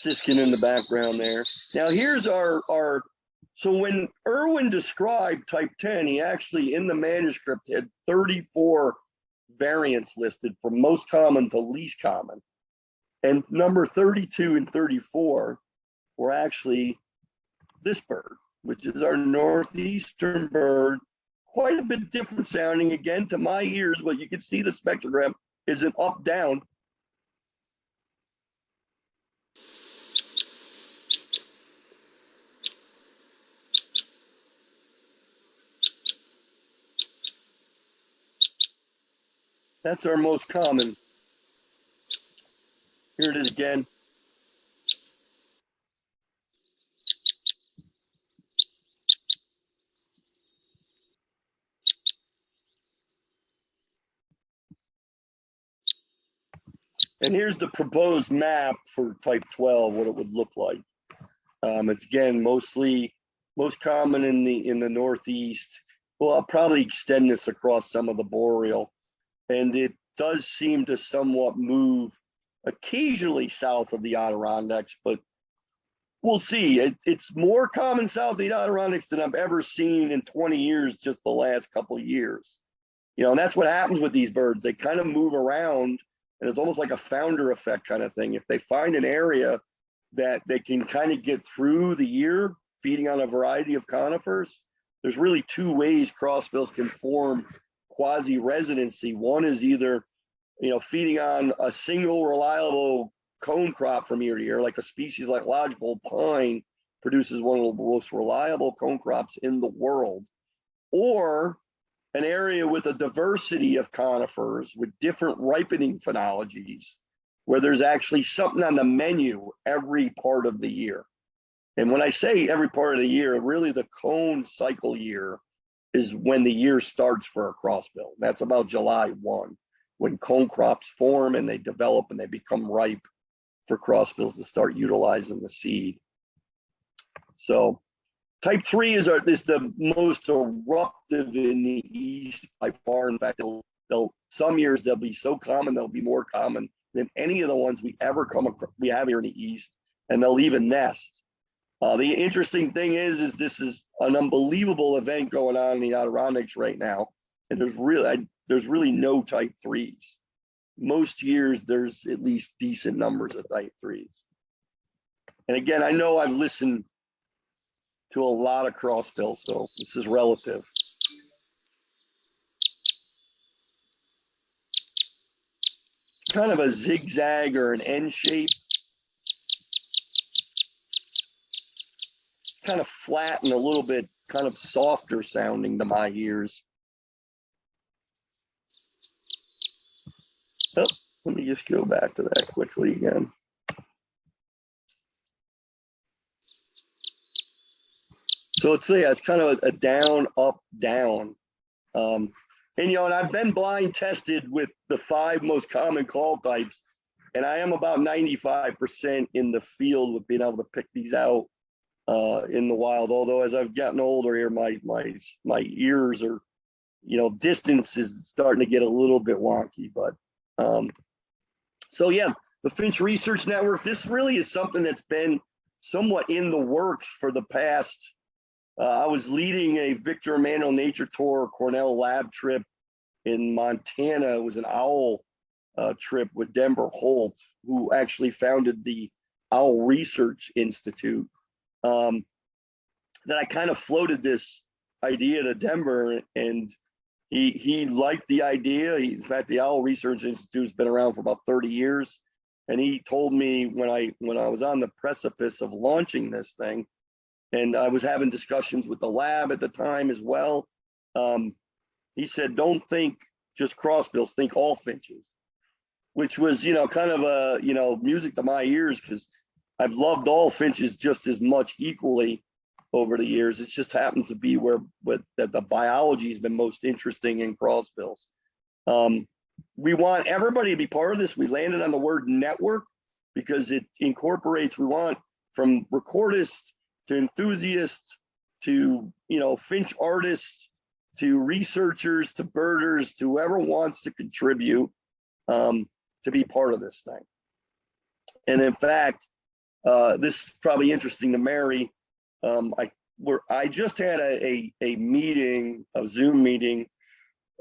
Siskin in the background there. Now here's our so when Irwin described type 10, he actually in the manuscript had 34 variants listed from most common to least common. And number 32 and 34 were actually this bird, which is our northeastern bird. Quite a bit different sounding again to my ears, but you can see the spectrogram is an up down. That's our most common. Here it is again. And here's the proposed map for type 12, what it would look like. It's again most common in the Northeast. Well, I'll probably extend this across some of the boreal, and it does seem to somewhat move occasionally south of the Adirondacks, but we'll see. It's more common south of the Adirondacks than I've ever seen in 20 years, just the last couple of years. You know, and that's what happens with these birds. They kind of move around, and it's almost like a founder effect kind of thing. If they find an area that they can kind of get through the year feeding on a variety of conifers, there's really two ways crossbills can form quasi-residency. One is either, you know, feeding on a single reliable cone crop from year to year, like a species like lodgepole pine produces one of the most reliable cone crops in the world, or an area with a diversity of conifers with different ripening phenologies, where there's actually something on the menu every part of the year. And when I say every part of the year, really the cone cycle year is when the year starts for a crossbill. That's about July 1, when cone crops form and they develop and they become ripe for crossbills to start utilizing the seed. So type 3 is the most eruptive in the East by far. In fact, some years they'll be so common, they'll be more common than any of the ones we ever we have here in the East, and they'll even nest. The interesting thing is this is an unbelievable event going on in the Adirondacks right now, and there's really no type 3s. Most years there's at least decent numbers of type 3s. And again, I know I've listened to a lot of crossbills, so this is relative. It's kind of a zigzag or an N shape. Kind of flat and a little bit kind of softer sounding to my ears. Oh, let me just go back to that quickly again. So it's kind of a down, up, down. And you know, and I've been blind tested with the 5 most common call types, and I am about 95% in the field with being able to pick these out in the wild. Although as I've gotten older here, my ears are, you know, distance is starting to get a little bit wonky. But so yeah, the Finch Research Network, this really is something that's been somewhat in the works for the past. I was leading a Victor Emanuel Nature Tour Cornell lab trip in Montana. It was an owl trip with Denver Holt, who actually founded the Owl Research Institute. That I kind of floated this idea to Denver, and he liked the idea. In fact, the Owl Research Institute has been around for about 30 years. And he told me when I was on the precipice of launching this thing, and I was having discussions with the lab at the time as well, he said, don't think just crossbills, think all finches, which was, you know, kind of a, you know, music to my ears, because I've loved all finches just as much equally over the years. It just happens to be that the biology has been most interesting in crossbills. We want everybody to be part of this. We landed on the word network because it incorporates, we want from recordists to enthusiasts to, you know, finch artists to researchers to birders to whoever wants to contribute to be part of this thing. And in fact, this is probably interesting to Mary. I just had a meeting, a Zoom meeting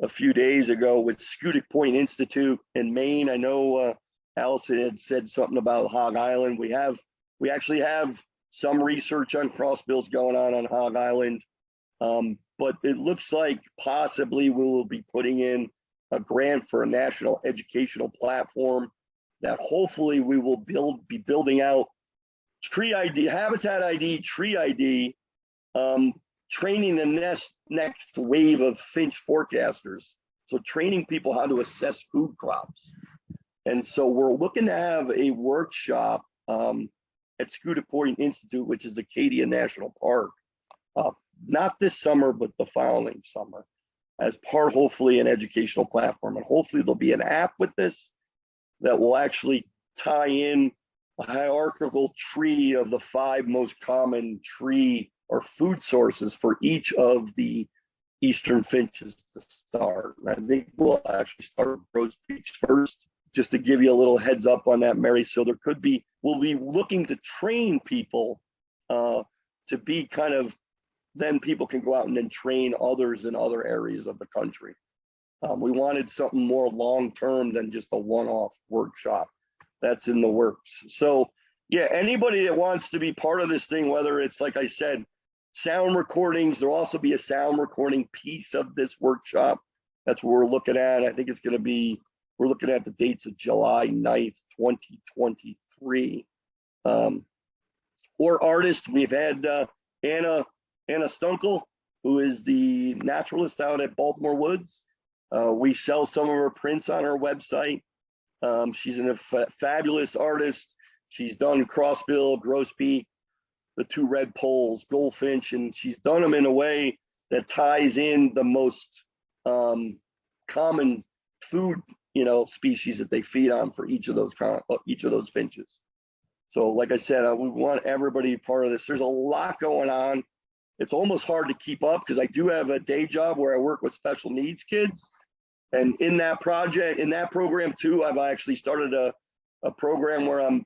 a few days ago with Scudic Point Institute in Maine. I know Allison had said something about Hog Island. We actually have some research on crossbills going on Hog Island, but it looks like possibly we will be putting in a grant for a national educational platform that hopefully we will be building out tree ID, habitat ID, tree ID, training the next wave of finch forecasters. So training people how to assess food crops. And so we're looking to have a workshop at Scudic Point Institute, which is Acadia National Park, not this summer, but the following summer, as part, hopefully, an educational platform. And hopefully there'll be an app with this. that will actually tie in a hierarchical tree of the 5 most common tree or food sources for each of the eastern finches to start. And I think we'll actually start with Grosbeaks first, just to give you a little heads up on that, Mary. So there could be, we'll be looking to train people to be kind of, then people can go out and then train others in other areas of the country. We wanted something more long-term than just a one-off workshop. That's in the works. So yeah, anybody that wants to be part of this thing, whether it's, like I said, sound recordings, there'll also be a sound recording piece of this workshop. That's what we're looking at. I think it's going to be, we're looking at the dates of July 9th, 2023. Or artists, we've had Anna Stunkel, who is the naturalist out at Baltimore Woods. We sell some of her prints on our website. She's a fabulous artist. She's done Crossbill, Grosbeak, the 2 red poles, goldfinch, and she's done them in a way that ties in the most common food, species that they feed on for each of those finches. So like I said, we want everybody part of this. There's a lot going on. It's almost hard to keep up because I do have a day job where I work with special needs kids. And in that project, in that program too, I've actually started a program where I'm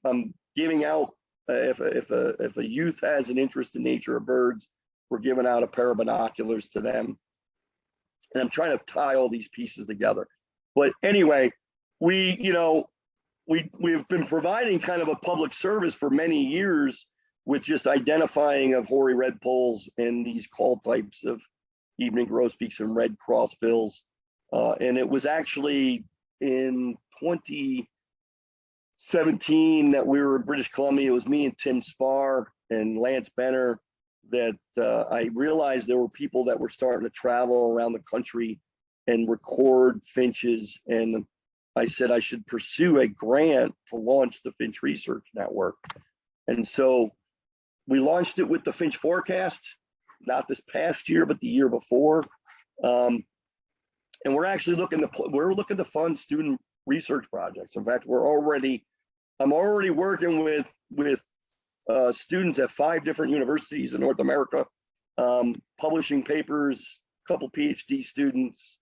giving out, if a youth has an interest in nature or birds, we're giving out a pair of binoculars to them. And I'm trying to tie all these pieces together. But anyway, we've been providing kind of a public service for many years with just identifying of hoary red poles and these call types of evening grosbeaks and red crossbills. And it was actually in 2017 that we were in British Columbia. It was me and Tim Spar and Lance Benner that I realized there were people that were starting to travel around the country and record finches. And I said I should pursue a grant to launch the Finch Research Network. And so we launched it with the Finch Forecast, not this past year, but the year before. And we're actually looking to fund student research projects. In fact, I'm already working with students at 5 different universities in North America, publishing papers, a couple PhD students.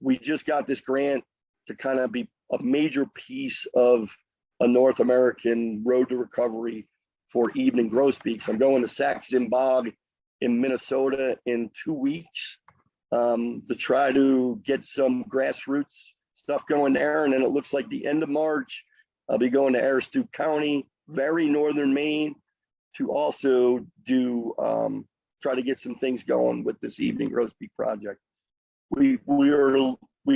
We just got this grant to kind of be a major piece of a North American road to recovery for evening grosbeaks. I'm going to Saxon Bog in Minnesota in 2 weeks to try to get some grassroots stuff going there. And then it looks like the end of March, I'll be going to Aroostook County, very northern Maine, to also do try to get some things going with this evening grosbeak project. We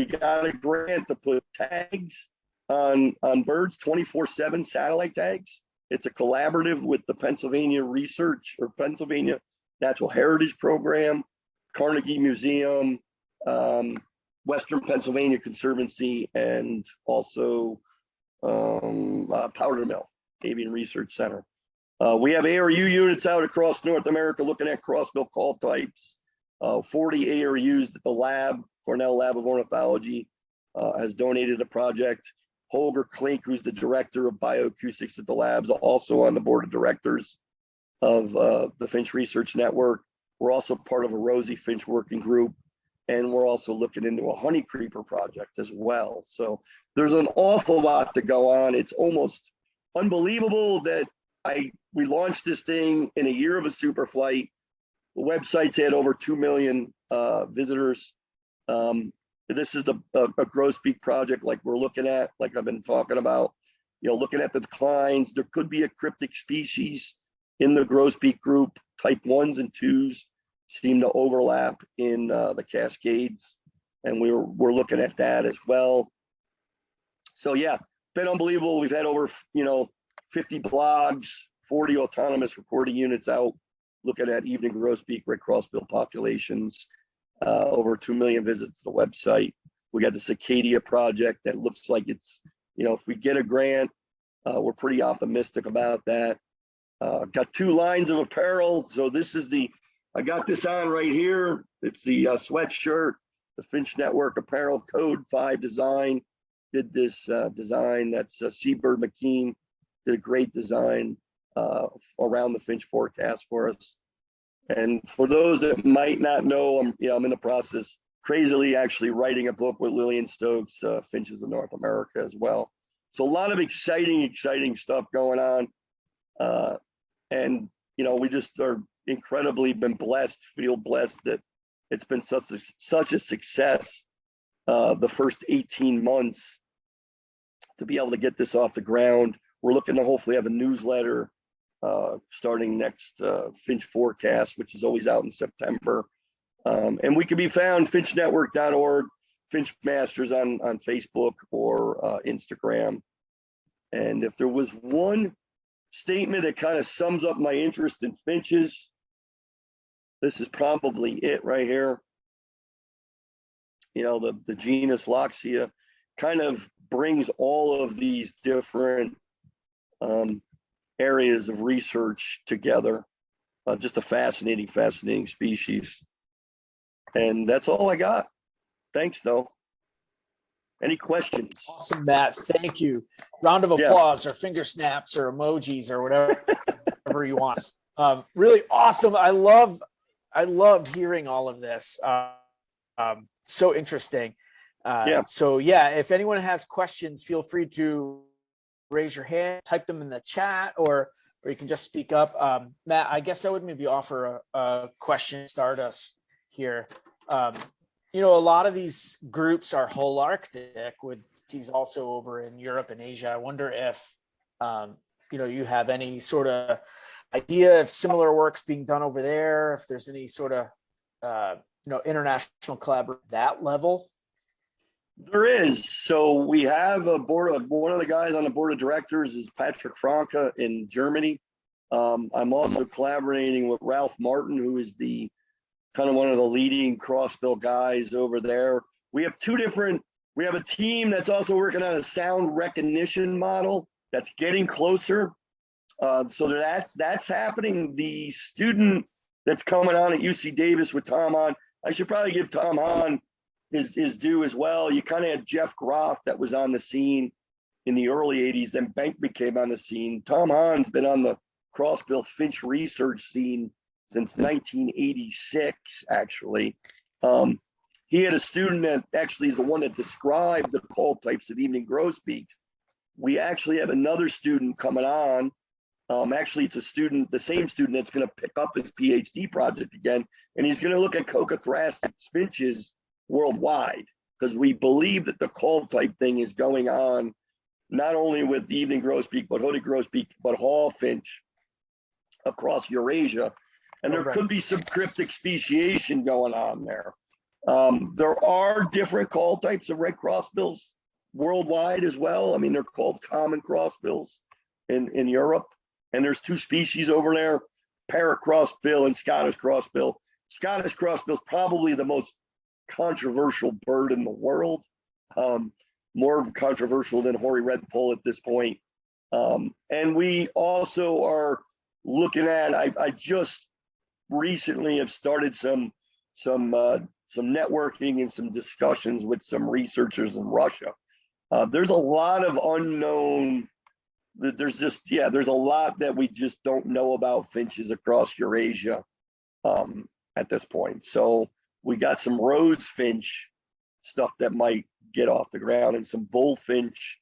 got a grant to put tags on birds, 24/7 satellite tags. It's a collaborative with the Pennsylvania Natural Heritage Program, Carnegie Museum, Western Pennsylvania Conservancy, and also Powder Mill Avian Research Center. We have ARU units out across North America looking at crossbill call types. 40 ARUs that the lab, Cornell Lab of Ornithology, has donated a project. Holger Klink, who's the director of bioacoustics at the labs, also on the board of directors of the Finch Research Network. We're also part of a Rosie Finch working group, and we're also looking into a honey creeper project as well. So there's an awful lot to go on. It's almost unbelievable that we launched this thing in a year of a super flight. The website's had over 2 million visitors. This is a grosbeak project like we're looking at, like I've been talking about, looking at the declines. There could be a cryptic species in the grosbeak group. Type 1s and 2s seem to overlap in the Cascades, and we're looking at that as well. So yeah, been unbelievable. We've had over 50 blogs, 40 autonomous recording units out looking at evening grosbeak, red crossbill populations. Over 2 million visits to the website. We got the Cicadia project that looks like it's, if we get a grant, we're pretty optimistic about that. Got 2 lines of apparel. So this is I got this on right here. It's the sweatshirt, the Finch Network apparel code 5 design. did this design. That's Seabird McKean did a great design around the Finch forecast for us. And for those that might not know, I'm in the process, crazily actually writing a book with Lillian Stokes, Finches of North America as well. So a lot of exciting stuff going on. And, we just are incredibly feel blessed that it's been such a success the first 18 months to be able to get this off the ground. We're looking to hopefully have a newsletter starting next Finch forecast, which is always out in September. And we can be found finchnetwork.org, Finch Masters on Facebook or Instagram. And if there was one statement that kind of sums up my interest in finches, this is probably it right here. The genus Loxia kind of brings all of these different areas of research together. Just a fascinating species. And that's all I got. Thanks, though. Any questions? Awesome, Matt. Thank you. Round of applause or finger snaps or emojis or whatever you want. Really awesome. I loved hearing all of this. So interesting. So if anyone has questions, feel free to raise your hand, type them in the chat, or you can just speak up. Matt, I guess I would maybe offer a question to start us here. A lot of these groups are whole Arctic, with these also over in Europe and Asia. I wonder if you have any sort of idea if similar work's being done over there, if there's any sort of international collaboration at that level. There is. So we have one of the guys on the board of directors is Patrick Franke in Germany. I'm also collaborating with Ralph Martin, who is kind of one of the leading crossbill guys over there. We have we have a team that's also working on a sound recognition model that's getting closer. So that's happening. The student that's coming on at UC Davis with Tom Hahn, I should probably give Tom Hahn his due as well. You kind of had Jeff Groff that was on the scene in the early 80s, then Bankman came on the scene. Tom Hahn's been on the crossbill finch research scene since 1986, actually. He had a student that actually is the one that described the call types of evening grosbeaks. We actually have another student coming on. Actually, it's the same student that's going to pick up his PhD project again, and he's going to look at cocothrastic finches worldwide, because we believe that the call type thing is going on not only with the evening grosbeak, but hooded grosbeak, but hall finch across Eurasia. And there could be some cryptic speciation going on there. There are different call types of red crossbills worldwide as well. I mean, they're called common crossbills in Europe. And there's two species over there, parrot crossbill and Scottish crossbill. Scottish crossbill is probably the most controversial bird in the world. More controversial than hoary redpoll at this point. And we also are looking at, I just recently have started some networking and some discussions with some researchers in Russia. There's a lot of unknown, there's a lot that we just don't know about finches across Eurasia at this point. So we got some rose finch stuff that might get off the ground and some bullfinch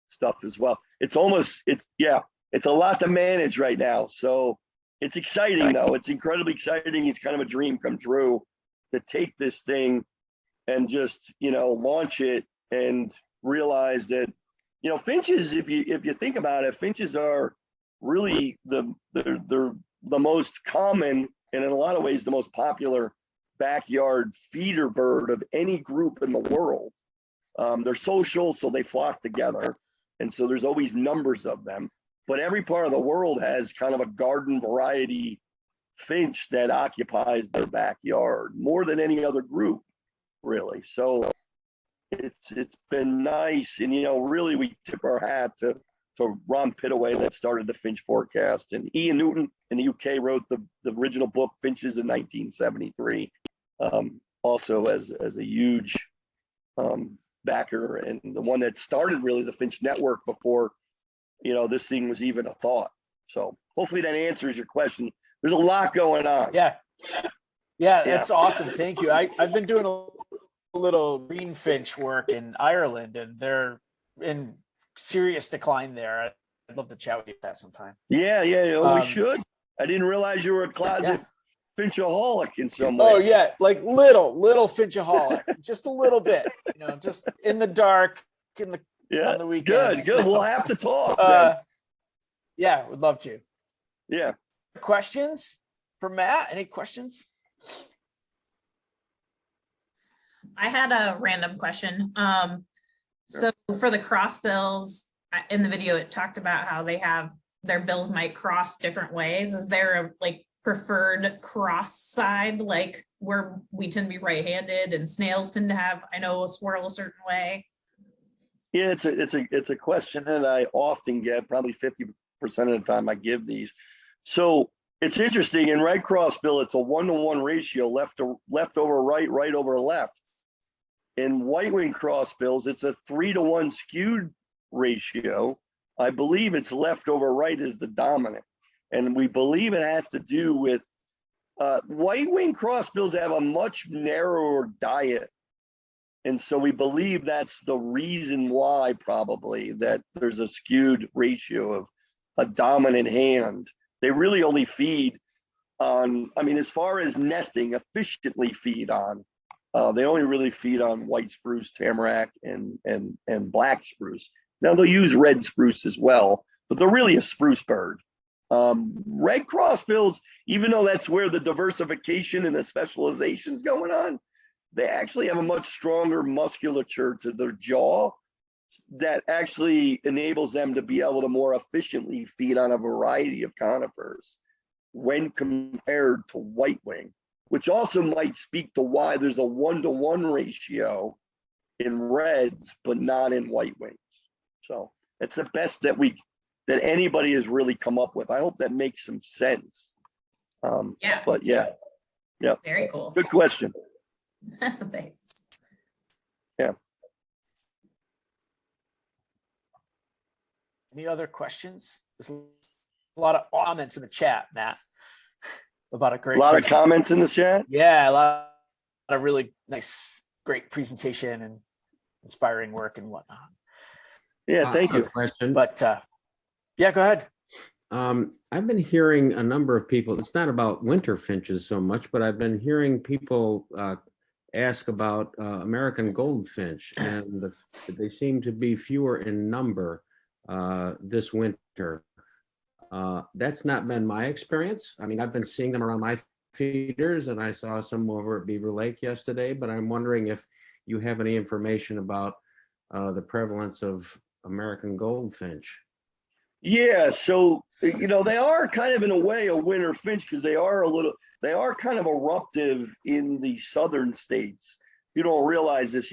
stuff as well. It's a lot to manage right now. So it's exciting though. It's incredibly exciting. It's kind of a dream come true to take this thing and just, launch it and realize that, finches, if you think about it, finches are really they're the most common and in a lot of ways the most popular backyard feeder bird of any group in the world. They're social, so they flock together. And so there's always numbers of them. But every part of the world has kind of a garden variety finch that occupies their backyard more than any other group, really. So it's been nice. And, really we tip our hat to Ron Pittaway that started the Finch forecast. And Ian Newton in the UK wrote the original book, Finches, in 1973. Also as a huge backer and the one that started really the Finch network before, this thing was even a thought. So hopefully that answers your question. There's a lot going on. Yeah, that's awesome. Thank you. I've been doing a little green finch work in Ireland, and they're in serious decline there. I'd love to chat with you that sometime. Yeah, we should. I didn't realize you were a closet finchaholic in some way. Oh yeah, like little finchaholic, just a little bit, just in the dark, on the weekends. Good. We'll have to talk. Yeah, would love to. Yeah. Questions for Matt? Any questions? I had a random question. So for the crossbills in the video, it talked about how they have their bills might cross different ways. Is there a preferred cross side, like where we tend to be right-handed and snails tend to have, I know, a swirl a certain way? Yeah, it's a question that I often get, probably 50% of the time I give these. So it's interesting, in red crossbill, it's a 1-to-1 ratio, left over right, right over left. In white-winged crossbills, it's a 3-to-1 skewed ratio. I believe it's left over right is the dominant. And we believe it has to do with white-winged crossbills have a much narrower diet. And so we believe that's the reason why probably that there's a skewed ratio of a dominant hand. They really only feed on, as far as nesting, efficiently feed on, they only really feed on white spruce, tamarack, and black spruce. Now they'll use red spruce as well, but they're really a spruce bird. Red crossbills, even though that's where the diversification and the specialization is going on, they actually have a much stronger musculature to their jaw that actually enables them to be able to more efficiently feed on a variety of conifers when compared to white wing, which also might speak to why there's a 1-to-1 ratio in reds, but not in white wings. So it's the best that anybody has really come up with. I hope that makes some sense. But yeah. Very cool. Good question. Thanks. Yeah. Any other questions? There's a lot of comments in the chat, Matt, about a great. A lot of comments in the chat. Yeah, a lot of really nice, great presentation and inspiring work and whatnot. Yeah, thank you. Question. But yeah, go ahead. I've been hearing a number of people, it's not about winter finches so much, but I've been hearing people ask about American goldfinch, and they seem to be fewer in number this winter. That's not been my experience. I've been seeing them around my feeders, and I saw some over at Beaver Lake yesterday, but I'm wondering if you have any information about the prevalence of American goldfinch. Yeah, so they are kind of in a way a winter finch because they are kind of eruptive in the southern states. You don't realize this,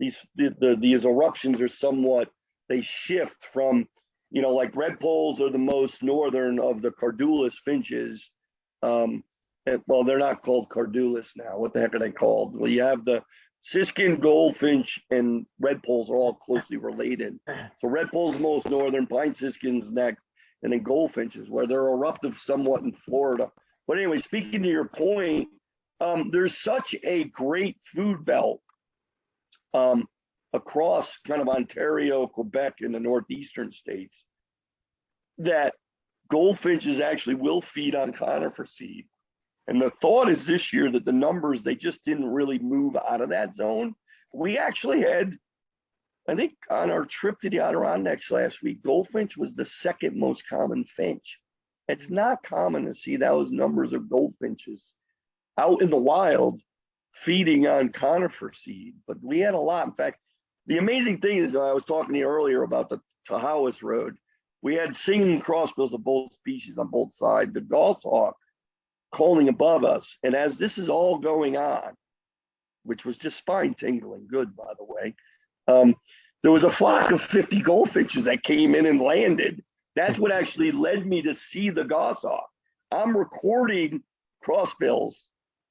these eruptions are somewhat, they shift from, like red poles are the most northern of the cardulus finches. Well, they're not called cardulus now. What the heck are they called? Well, you have the siskin, goldfinch, and red poles are all closely related. So red poles most northern, pine siskins next, and then goldfinches, where they're eruptive somewhat in Florida. But anyway, speaking to your point, there's such a great food belt across kind of Ontario, Quebec, and the northeastern states that goldfinches actually will feed on conifer seed. And the thought is this year that the numbers, they just didn't really move out of that zone. We actually had, I think on our trip to the Adirondacks last week, goldfinch was the second most common finch. It's not common to see those numbers of goldfinches out in the wild feeding on conifer seed, but we had a lot. In fact, the amazing thing is, I was talking to you earlier about the Tahowas Road. We had singing crossbills of both species on both sides. The goshawk calling above us. And as this is all going on, which was just spine tingling good, by the way, there was a flock of 50 goldfinches that came in and landed. That's what actually led me to see the goshawk. I'm recording crossbills.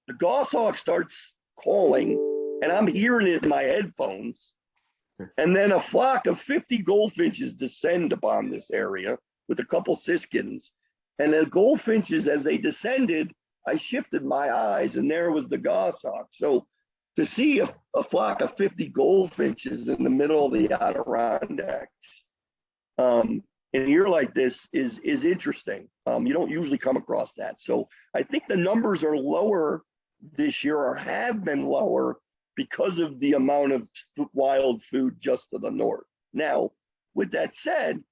The goshawk starts calling, and I'm hearing it in my headphones. And then a flock of 50 goldfinches descend upon this area with a couple siskins. And the goldfinches, as they descended, I shifted my eyes and there was the goshawk. So to see a flock of 50 goldfinches in the middle of the Adirondacks in a year like this is interesting. You don't usually come across that. So I think the numbers are lower this year, or have been lower, because of the amount of wild food just to the north. Now, with that said,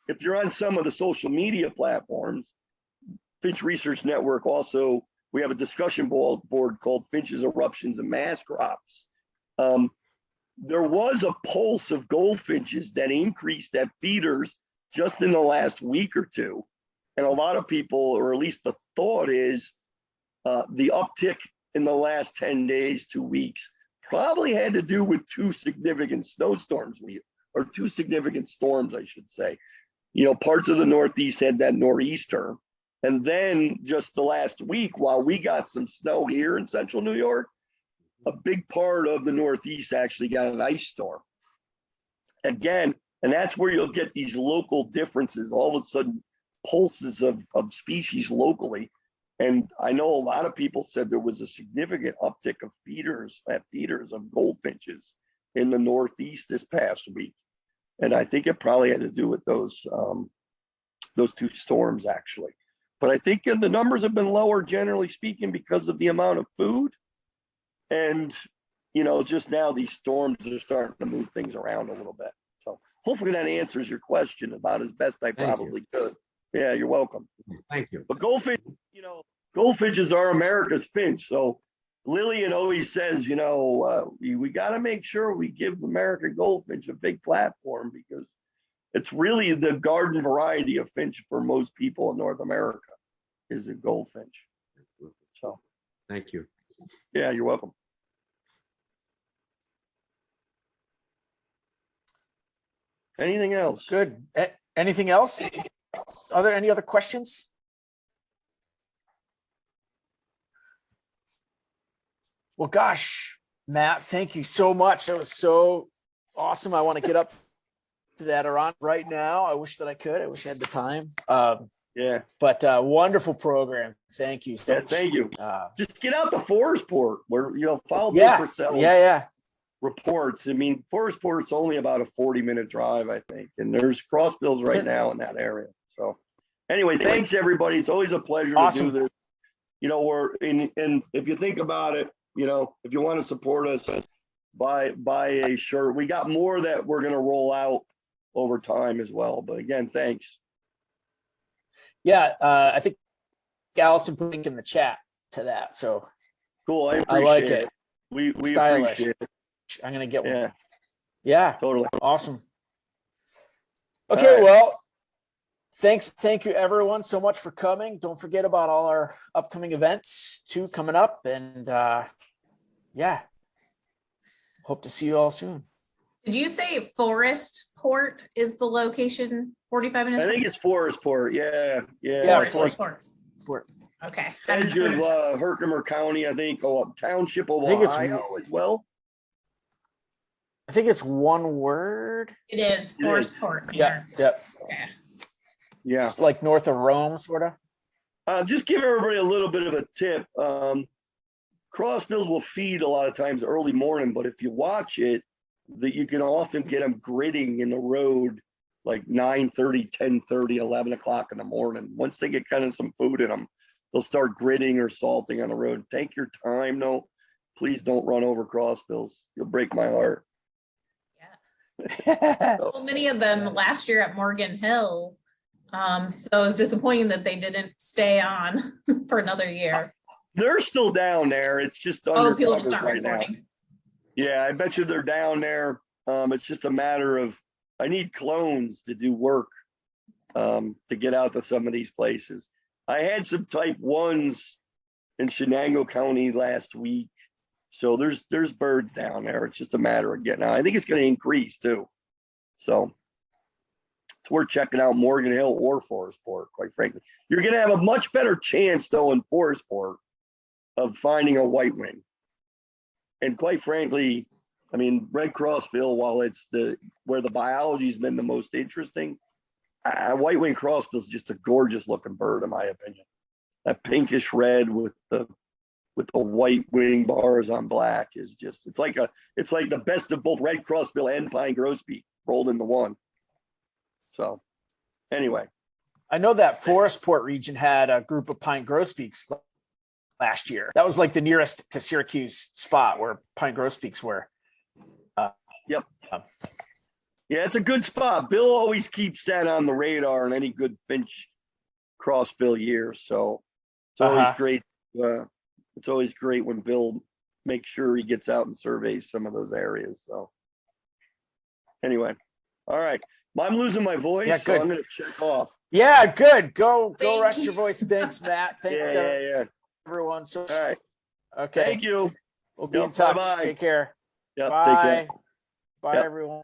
if you're on some of the social media platforms, Finch Research Network also, we have a discussion board called Finches, Irruptions, and Mass Crops. There was a pulse of goldfinches that increased at feeders just in the last week or two. And a lot of people, or at least the thought is, the uptick in the last 10 days, 2 weeks, probably had to do with two significant snowstorms, or two significant storms, I should say. You know, parts of the Northeast had that nor'easter. And then just the last week, while we got some snow here in central New York, a big part of the Northeast actually got an ice storm. Again, and that's where you'll get these local differences, all of a sudden pulses of species locally. And I know a lot of people said there was a significant uptick of feeders of goldfinches in the Northeast this past week. And I think it probably had to do with those two storms actually. But I think the numbers have been lower, generally speaking, because of the amount of food. And, you know, just now these storms are starting to move things around a little bit. So hopefully that answers your question about as best I probably could. Yeah, you're welcome. Thank you. But goldfish, you know, goldfinches are America's finch. So Lillian always says, you know, we got to make sure we give American goldfinch a big platform, because it's really the garden variety of finch for most people in North America is a goldfinch. So Thank you. yeah, you're welcome. Anything else? Good. Anything else? Are there any other questions? Well, gosh, Matt, thank you so much. That was so awesome. I want to get up to that Iran right now. I wish that I could. I wish I had the time. Yeah. But wonderful program. Thank you so Yeah, much. thank you. Just get out to Forestport, where, you know, follow Bill Yeah, Purcell's yeah. reports. I mean, Forestport's only about a 40-minute drive, I think. And there's Crossbills right now in that area. So anyway, thanks everybody. It's always a pleasure to do this. You know, and if you think about it, you know, if you want to support us, buy a shirt. We got more that we're going to roll out over time as well. But again, thanks. Yeah, I think Allison put a link in the chat to that. So Cool. I I like appreciate it. We Stylish. appreciate it. I'm gonna get one. Yeah, Yeah, totally. awesome. Okay, right. well, thank you everyone so much for coming. Don't forget about all our upcoming events too coming up, and yeah, hope to see you all soon. Did you say Forestport is the location 45 minutes? I think it's Forestport. Yeah. Yeah, Forestport. Okay. Edge of Herkimer County, I think, township of I think it's- Ohio as well. I think it's one word. It is It is. Forestport. Yeah, yeah. Okay. Yeah. It's like north of Rome, sort of. Just give everybody a little bit of a tip. Crossbills will feed a lot of times early morning, but if you watch it, you can often get them gritting in the road like 9:30, 10:30, 11 o'clock in the morning. Once they get kind of some food in them, they'll start gritting or salting on the road. Take your time, though. Please don't run over crossbills. You'll break my heart. Well, many of them last year at Morgan Hill. So it was disappointing that they didn't stay on for another year. They're still down there. It's just Oh, people just undercover not right now. reporting. Yeah, I bet you they're down there. It's just a matter of, I need clones to do work to get out to some of these places. I had some type 1s in Shenango County last week. So there's birds down there. It's just a matter of getting out. I think it's going to increase too. So it's worth checking out Morgan Hill or Forestport, quite frankly. You're going to have a much better chance though in Forestport of finding a white wing. And quite frankly, I mean, red crossbill, while it's where the biology's been the most interesting, white-winged crossbill is just a gorgeous looking bird, in my opinion. That pinkish red with the white wing bars on black is just, it's like the best of both red crossbill and pine grosbeak rolled into one. So anyway. I know that Forestport region had a group of pine grosbeaks last year. That was like the nearest to Syracuse spot where pine grosbeaks were. Yep. Yeah, it's a good spot. Bill always keeps that on the radar in any good Finch crossbill year. So it's always great. It's always great when Bill makes sure he gets out and surveys some of those areas. So anyway, all right. I'm losing my voice, Yeah, so I'm going to check off. Yeah, good. Go Thank rest you. your voice. Thanks, Matt. Thanks, Yeah. everyone. So, All right. okay. Thank you. We'll be Yep, in touch. bye-bye. Take care. Yep, Bye. take care. Bye, Yep. everyone.